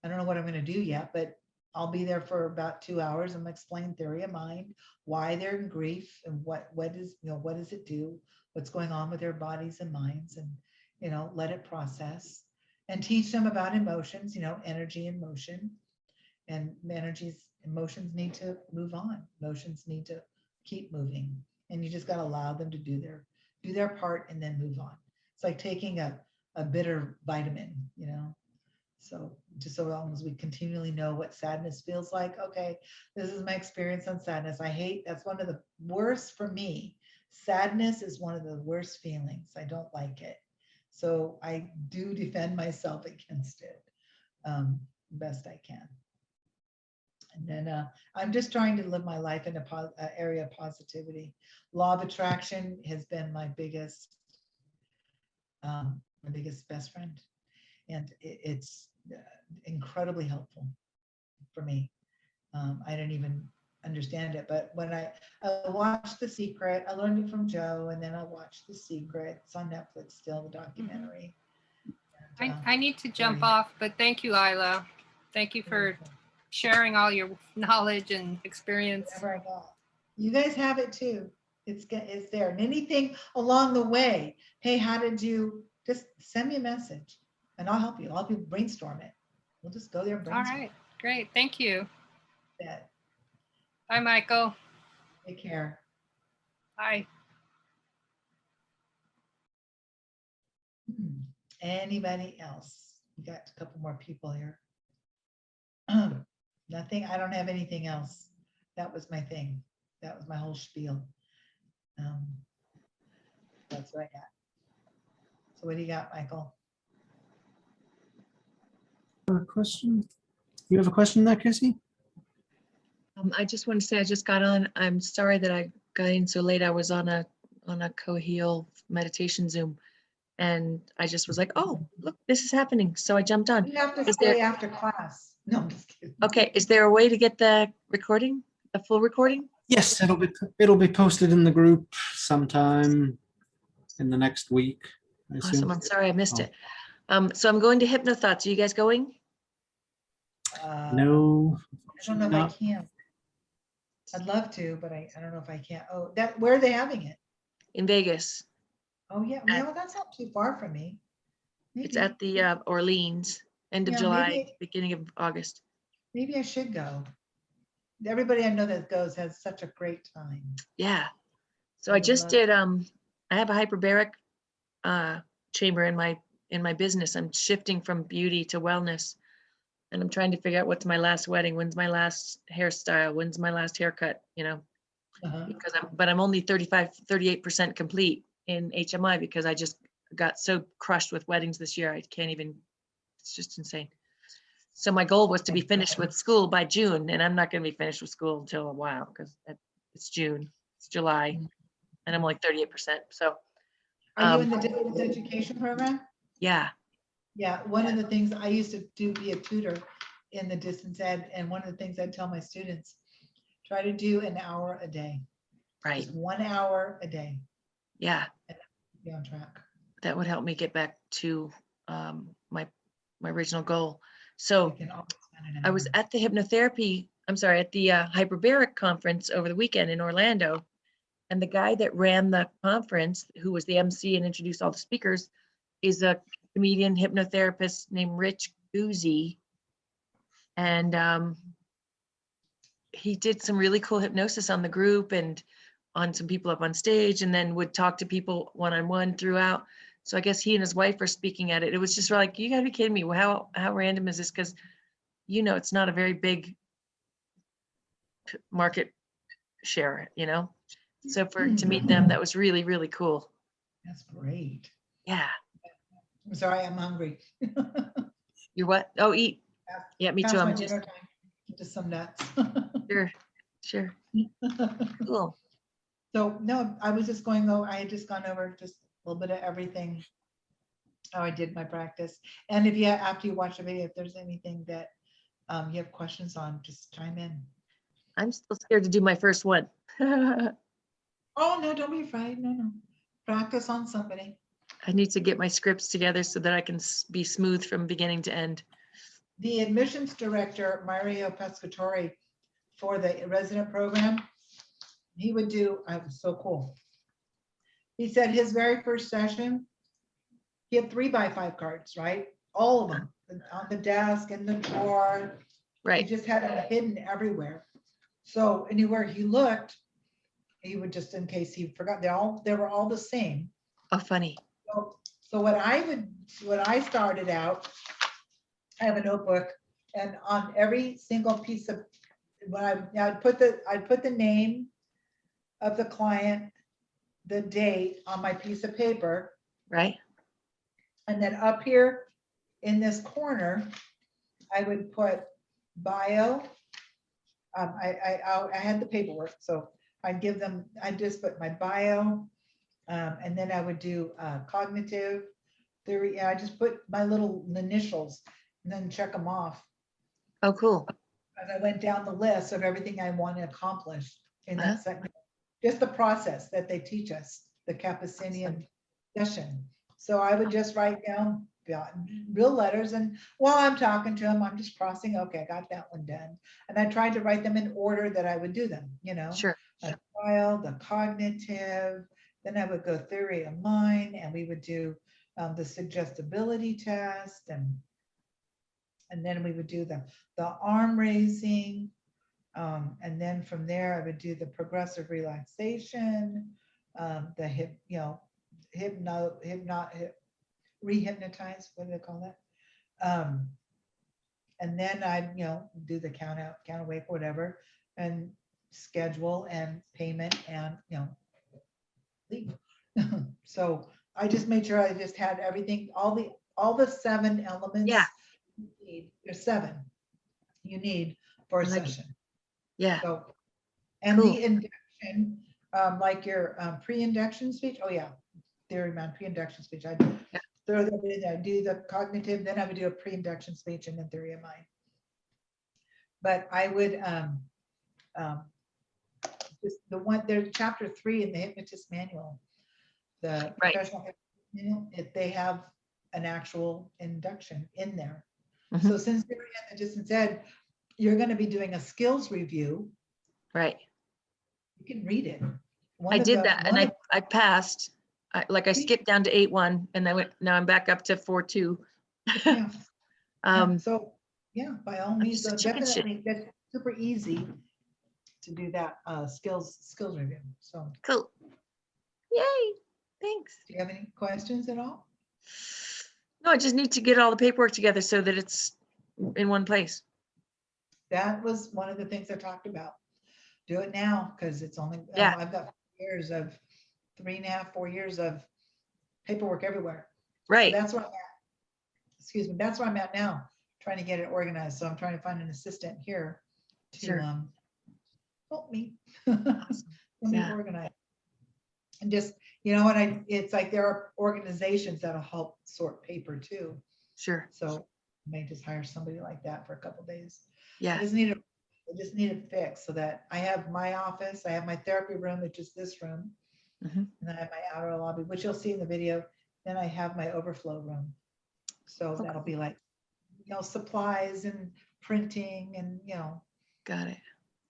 [SPEAKER 1] I don't know what I'm going to do yet, but I'll be there for about 2 hours. I'm going to explain theory of mind, why they're in grief and what does it do, what's going on with their bodies and minds, and, let it process, and teach them about emotions, energy and motion. And emotions need to move on. Emotions need to keep moving. And you just got to allow them to do their part and then move on. It's like taking a bitter vitamin, So just so long as we continually know what sadness feels like, okay, this is my experience on sadness. That's one of the worst for me. Sadness is one of the worst feelings. I don't like it. So I do defend myself against it best I can. And then I'm just trying to live my life in a area of positivity. Law of attraction has been my biggest best friend. And it's incredibly helpful for me. I didn't even understand it, but when I watched The Secret, I learned it from Joe, and then I watched The Secret. It's on Netflix still, the documentary. And,
[SPEAKER 4] I need to jump
[SPEAKER 1] really-
[SPEAKER 4] off, but thank you, Ilah. Thank you for sharing all your knowledge and experience.
[SPEAKER 1] Whatever I got. You guys have it too. It's there. And anything along the way, hey, how did you, just send me a message and I'll help you. I'll help you brainstorm it. We'll just go there and
[SPEAKER 4] All
[SPEAKER 1] brainstorm.
[SPEAKER 4] right, great. Thank you.
[SPEAKER 1] That.
[SPEAKER 4] Bye, Michael.
[SPEAKER 1] Take care.
[SPEAKER 4] Bye.
[SPEAKER 1] Anybody else? We got a couple more people here. Nothing. I don't have anything else. That was my thing. That was my whole spiel. That's what I got. So what do you got, Michael?
[SPEAKER 2] A question? You have a question there, Casey?
[SPEAKER 5] I just want to say I just got on. I'm sorry that I got in so late. I was on a co-heal meditation Zoom, and I just was like, oh, look, this is happening. So I jumped on.
[SPEAKER 1] You have to
[SPEAKER 5] Is
[SPEAKER 1] stay
[SPEAKER 5] there-
[SPEAKER 1] after class. No, I'm just kidding.
[SPEAKER 5] Okay, is there a way to get the recording, the full recording?
[SPEAKER 2] Yes, it'll be posted in the group sometime in the next week, I assume.
[SPEAKER 5] Awesome. I'm sorry I missed
[SPEAKER 2] Oh.
[SPEAKER 5] it. So I'm going to Hypnothoughts. Are you guys going?
[SPEAKER 2] No.
[SPEAKER 1] I don't know if
[SPEAKER 2] no.
[SPEAKER 1] I can. I'd love to, but I don't know if I can. Oh, where are they having it?
[SPEAKER 5] In Vegas.
[SPEAKER 1] Oh, yeah. No, that's not too far from me.
[SPEAKER 5] It's
[SPEAKER 1] Maybe-
[SPEAKER 5] at the Orleans, end of
[SPEAKER 1] Yeah,
[SPEAKER 5] July,
[SPEAKER 1] maybe-
[SPEAKER 5] beginning of August.
[SPEAKER 1] Maybe I should go. Everybody I know that goes has such a great time.
[SPEAKER 5] Yeah. So
[SPEAKER 1] I
[SPEAKER 5] I
[SPEAKER 1] would
[SPEAKER 5] just
[SPEAKER 1] love-
[SPEAKER 5] did, I have a hyperbaric chamber in my business. I'm shifting from beauty to wellness. And I'm trying to figure out what's my last wedding, when's my last hairstyle, when's my last haircut,
[SPEAKER 1] Uh-huh.
[SPEAKER 5] because I'm only 38% complete in HMI because I just got so crushed with weddings this year. I can't even, it's just insane. So my goal was to be finished with school by June, and I'm not going to be finished with school until a while because it's June, it's July, and I'm like 38%. So
[SPEAKER 1] Are you in the distance education program?
[SPEAKER 5] yeah,
[SPEAKER 1] Yeah, one of the things I used to do, be a tutor in the distance ed, and one of the things I'd tell my students, try to do an hour a day,
[SPEAKER 5] right.
[SPEAKER 1] just 1 hour a day,
[SPEAKER 5] Yeah,
[SPEAKER 1] be on track.
[SPEAKER 5] that would help me get back to my original goal.
[SPEAKER 1] I
[SPEAKER 5] So
[SPEAKER 1] can always spend an
[SPEAKER 5] I was
[SPEAKER 1] hour.
[SPEAKER 5] at the hypnotherapy, I'm sorry, at the hyperbaric conference over the weekend in Orlando. And the guy that ran the conference, who was the MC and introduced all the speakers, is a comedian hypnotherapist named Rich Guzzi. And he did some really cool hypnosis on the group and on some people up on stage, and then would talk to people one-on-one throughout. So I guess he and his wife are speaking at it. It was just like, you gotta be kidding me. How random is this? Because, you know, it's not a very big market share, you know? So to meet them, that was really, really cool.
[SPEAKER 1] That's great.
[SPEAKER 5] Yeah.
[SPEAKER 1] I'm sorry, I'm hungry.
[SPEAKER 5] You're what? Oh, eat. Yeah, me too.
[SPEAKER 1] Past my
[SPEAKER 5] I'm just,
[SPEAKER 1] dinner time. Just some nuts.
[SPEAKER 5] sure. Cool.
[SPEAKER 1] So no, I was just going over, I had just gone over just a little bit of everything, how I did my practice. And if you, after you watch the video, if there's anything that you have questions on, just chime in.
[SPEAKER 5] I'm still scared to do my first one.
[SPEAKER 1] Oh, no, don't be afraid. No, no. Practice on somebody.
[SPEAKER 5] I need to get my scripts together so that I can be smooth from beginning to end.
[SPEAKER 1] The admissions director, Mario Pescatore, for the resident program, he would do, it was so cool. He said his very first session, he had 3x5 cards, right? All of them on the desk, in the drawer. He
[SPEAKER 5] Right.
[SPEAKER 1] just had them hidden everywhere. So anywhere he looked, he would just, in case he forgot, they were all the same.
[SPEAKER 5] Oh, funny.
[SPEAKER 1] So what I started out, I have a notebook, and on every single piece of, I'd put the name of the client, the date on my piece of paper,
[SPEAKER 5] Right.
[SPEAKER 1] and then up here in this corner, I would put bio. I had the paperwork, so I'd give them, I just put my bio, and then I would do cognitive theory. I just put my little initials and then check them off.
[SPEAKER 5] Oh, cool.
[SPEAKER 1] As I went down the list of everything I want to accomplish in
[SPEAKER 5] Uh-huh.
[SPEAKER 1] that segment, just the process that they teach us, the Capucinian session. So I would just write down real letters, and while I'm talking to them, I'm just crossing, okay, I got that one done. And I tried to write them in order that I would do them, you know.
[SPEAKER 5] Sure.
[SPEAKER 1] A trial, the cognitive, then I would go theory of mind, and we would do the suggestibility test, and then we would do the arm raising, and then from there I would do the progressive relaxation, the rehypnotize, what do they call that? And then I'd, do the count out, count awake, whatever, and schedule and payment and, leave. So I just made sure I just had everything, all the 7 elements.
[SPEAKER 5] Yeah.
[SPEAKER 1] you need. There's 7 you need for a
[SPEAKER 5] I like it.
[SPEAKER 1] session.
[SPEAKER 5] Yeah.
[SPEAKER 1] So, and
[SPEAKER 5] Cool.
[SPEAKER 1] the induction, like your pre-induction speech. Oh yeah, theory man, pre-induction speech. I throw that in. I do the cognitive, then I would do a pre-induction speech and then theory of mind. But I would just there's chapter 3 in the hypnotist manual, the
[SPEAKER 5] Right.
[SPEAKER 1] professional hypnotist manual, if they have an actual induction in there.
[SPEAKER 5] Mhm.
[SPEAKER 1] So since you're in the distance ed, you're going to be doing a skills review.
[SPEAKER 5] Right.
[SPEAKER 1] You can read it.
[SPEAKER 5] I did that and I passed. I skipped down to 8.1 and now I'm back up to 4.2.
[SPEAKER 1] Yeah. So yeah, by all means,
[SPEAKER 5] just a
[SPEAKER 1] so
[SPEAKER 5] chicken shit.
[SPEAKER 1] definitely that's super easy to do that skills review. So
[SPEAKER 5] Cool. Yay. Thanks.
[SPEAKER 1] do you have any questions at all?
[SPEAKER 5] No, I just need to get all the paperwork together so that it's in one place.
[SPEAKER 1] That was one of the things I talked about. Do it now, because it's only,
[SPEAKER 5] Yeah.
[SPEAKER 1] I've got 3.5, 4 years of paperwork everywhere. So
[SPEAKER 5] Right.
[SPEAKER 1] that's where I'm at. Excuse me, that's where I'm at now, trying to get it organized. So I'm trying to find an assistant here to
[SPEAKER 5] Sure.
[SPEAKER 1] help me. Let me
[SPEAKER 5] Yeah.
[SPEAKER 1] organize. And just, what it's like there are organizations that'll help sort paper too.
[SPEAKER 5] Sure.
[SPEAKER 1] So I may just hire somebody like that for a couple days.
[SPEAKER 5] Yeah.
[SPEAKER 1] I just need it fixed so that I have my office, I have my therapy room, which is this room.
[SPEAKER 5] Mhm.
[SPEAKER 1] And then I have my outer lobby, which you'll see in the video. Then I have my overflow room. So
[SPEAKER 5] Okay.
[SPEAKER 1] that'll be like, supplies and printing and,
[SPEAKER 5] Got it.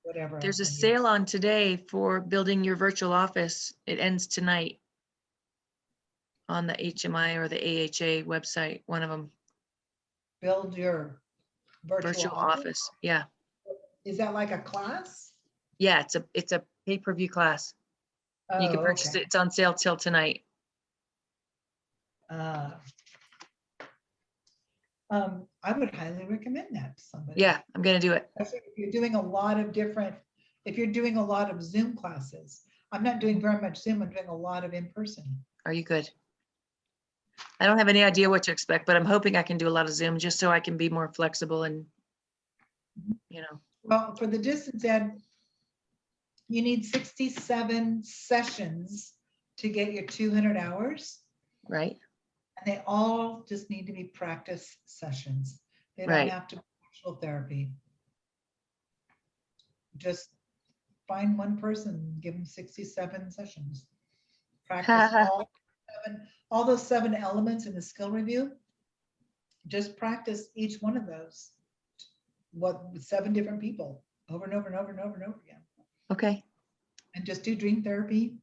[SPEAKER 1] whatever.
[SPEAKER 5] There's a
[SPEAKER 1] else I need.
[SPEAKER 5] sale on today for building your virtual office. It ends tonight on the HMI or the AHA website, one of them.
[SPEAKER 1] Build your virtual office.
[SPEAKER 5] Yeah.
[SPEAKER 1] Is that like a class?
[SPEAKER 5] Yeah, it's a pay-per-view class. You can
[SPEAKER 1] Oh,
[SPEAKER 5] purchase
[SPEAKER 1] okay.
[SPEAKER 5] it. It's on sale till tonight.
[SPEAKER 1] Uh, I would highly recommend that to somebody.
[SPEAKER 5] Yeah, I'm gonna do it.
[SPEAKER 1] Especially if you're doing a lot of different, if you're doing a lot of Zoom classes. I'm not doing very much Zoom, I'm doing a lot of in-person.
[SPEAKER 5] Are you good? I don't have any idea what to expect, but I'm hoping I can do a lot of Zoom just so I can be more flexible and, you know,
[SPEAKER 1] Well, for the distance ed, you need 67 sessions to get your 200 hours.
[SPEAKER 5] right?
[SPEAKER 1] And they all just need to be practice sessions. They don't
[SPEAKER 5] Right.
[SPEAKER 1] have to be actual therapy. Just find one person, give them 67 sessions. Practice all those 7 elements in the skill review. Just practice each one of those. What, with 7 different people over and over and over and over and over again.
[SPEAKER 5] Okay,
[SPEAKER 1] And just do dream therapy.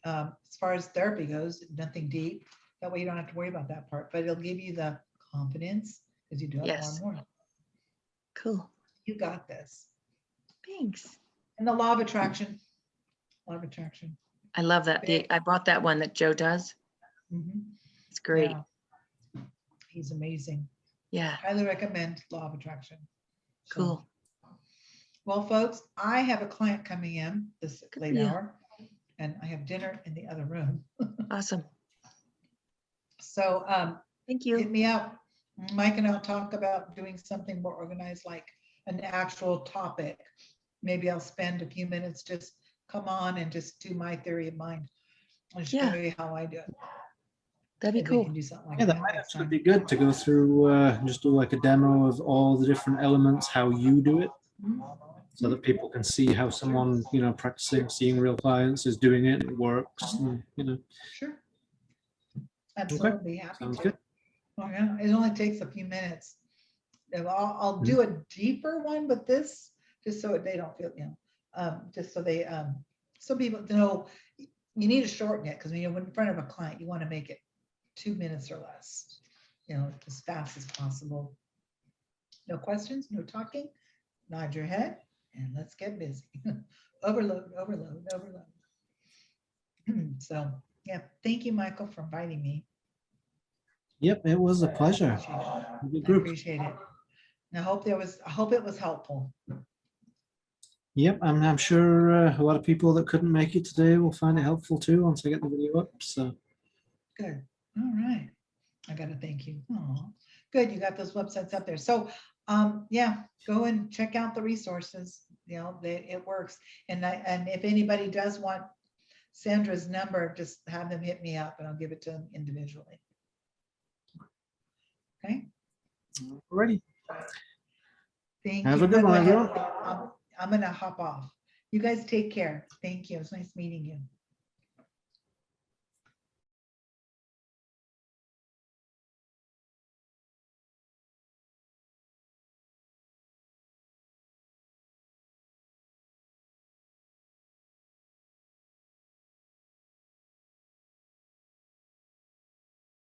[SPEAKER 1] As far as therapy goes, nothing deep. That way you don't have to worry about that part, but it'll give you the confidence as you do it
[SPEAKER 5] Yes.
[SPEAKER 1] more and more.
[SPEAKER 5] cool.
[SPEAKER 1] You got this.
[SPEAKER 5] Thanks.
[SPEAKER 1] And the law of attraction. Law of attraction.
[SPEAKER 5] I love that. I bought that one that Joe does.
[SPEAKER 1] Mhm.
[SPEAKER 5] It's great.
[SPEAKER 1] Yeah. He's amazing.
[SPEAKER 5] Yeah,
[SPEAKER 1] Highly recommend law of attraction. So,
[SPEAKER 5] cool.
[SPEAKER 1] well, folks, I have a client coming in this
[SPEAKER 5] Good
[SPEAKER 1] late
[SPEAKER 5] for you.
[SPEAKER 1] hour, and I have dinner in the other room.
[SPEAKER 5] Awesome.
[SPEAKER 1] So
[SPEAKER 5] Thank
[SPEAKER 1] hit
[SPEAKER 5] you.
[SPEAKER 1] me up. Mike and I'll talk about doing something more organized, like an actual topic. Maybe I'll spend a few minutes, just come on and just do my theory of mind. I'll show
[SPEAKER 5] Yeah.
[SPEAKER 1] you how I do it.
[SPEAKER 5] That'd be
[SPEAKER 1] Maybe we
[SPEAKER 5] cool.
[SPEAKER 1] can do something like
[SPEAKER 2] Yeah, that
[SPEAKER 1] that
[SPEAKER 2] might
[SPEAKER 1] next
[SPEAKER 2] actually
[SPEAKER 1] time.
[SPEAKER 2] be good to go through, just do like a demo of all the different elements, how you do it, so that people can see how someone, you know, practicing, seeing real clients is doing it, it works, and, you know.
[SPEAKER 1] Sure. Absolutely happy
[SPEAKER 2] Sounds
[SPEAKER 1] to.
[SPEAKER 2] good.
[SPEAKER 1] Oh, yeah, it only takes a few minutes. And I'll do a deeper one with this, just so they don't feel, just so they, so people know, you need to shorten it, because when you're in front of a client, you want to make it 2 minutes or less, as fast as possible. No questions, no talking, nod your head, and let's get busy. Overload, overload, overload. So, yeah, thank you, Michael, for inviting me.
[SPEAKER 2] Yep, it was a
[SPEAKER 1] I
[SPEAKER 2] pleasure.
[SPEAKER 1] appreciate it.
[SPEAKER 2] Good
[SPEAKER 1] I
[SPEAKER 2] group.
[SPEAKER 1] appreciate it. And I hope it was helpful.
[SPEAKER 2] Yep, I'm sure a lot of people that couldn't make it today will find it helpful too once I get the video up. So
[SPEAKER 1] Good. All right. I gotta thank you. Oh, good. You got those websites up there. So, yeah, go and check out the resources. It works. And if anybody does want Sandra's number, just have them hit me up and I'll give it to them individually. Okay.
[SPEAKER 2] alrighty.
[SPEAKER 1] Thank
[SPEAKER 2] Have
[SPEAKER 1] you.
[SPEAKER 2] a good one,
[SPEAKER 1] Go ahead.
[SPEAKER 2] everyone.
[SPEAKER 1] I'm gonna hop off. You guys take care. Thank you. It was nice meeting you.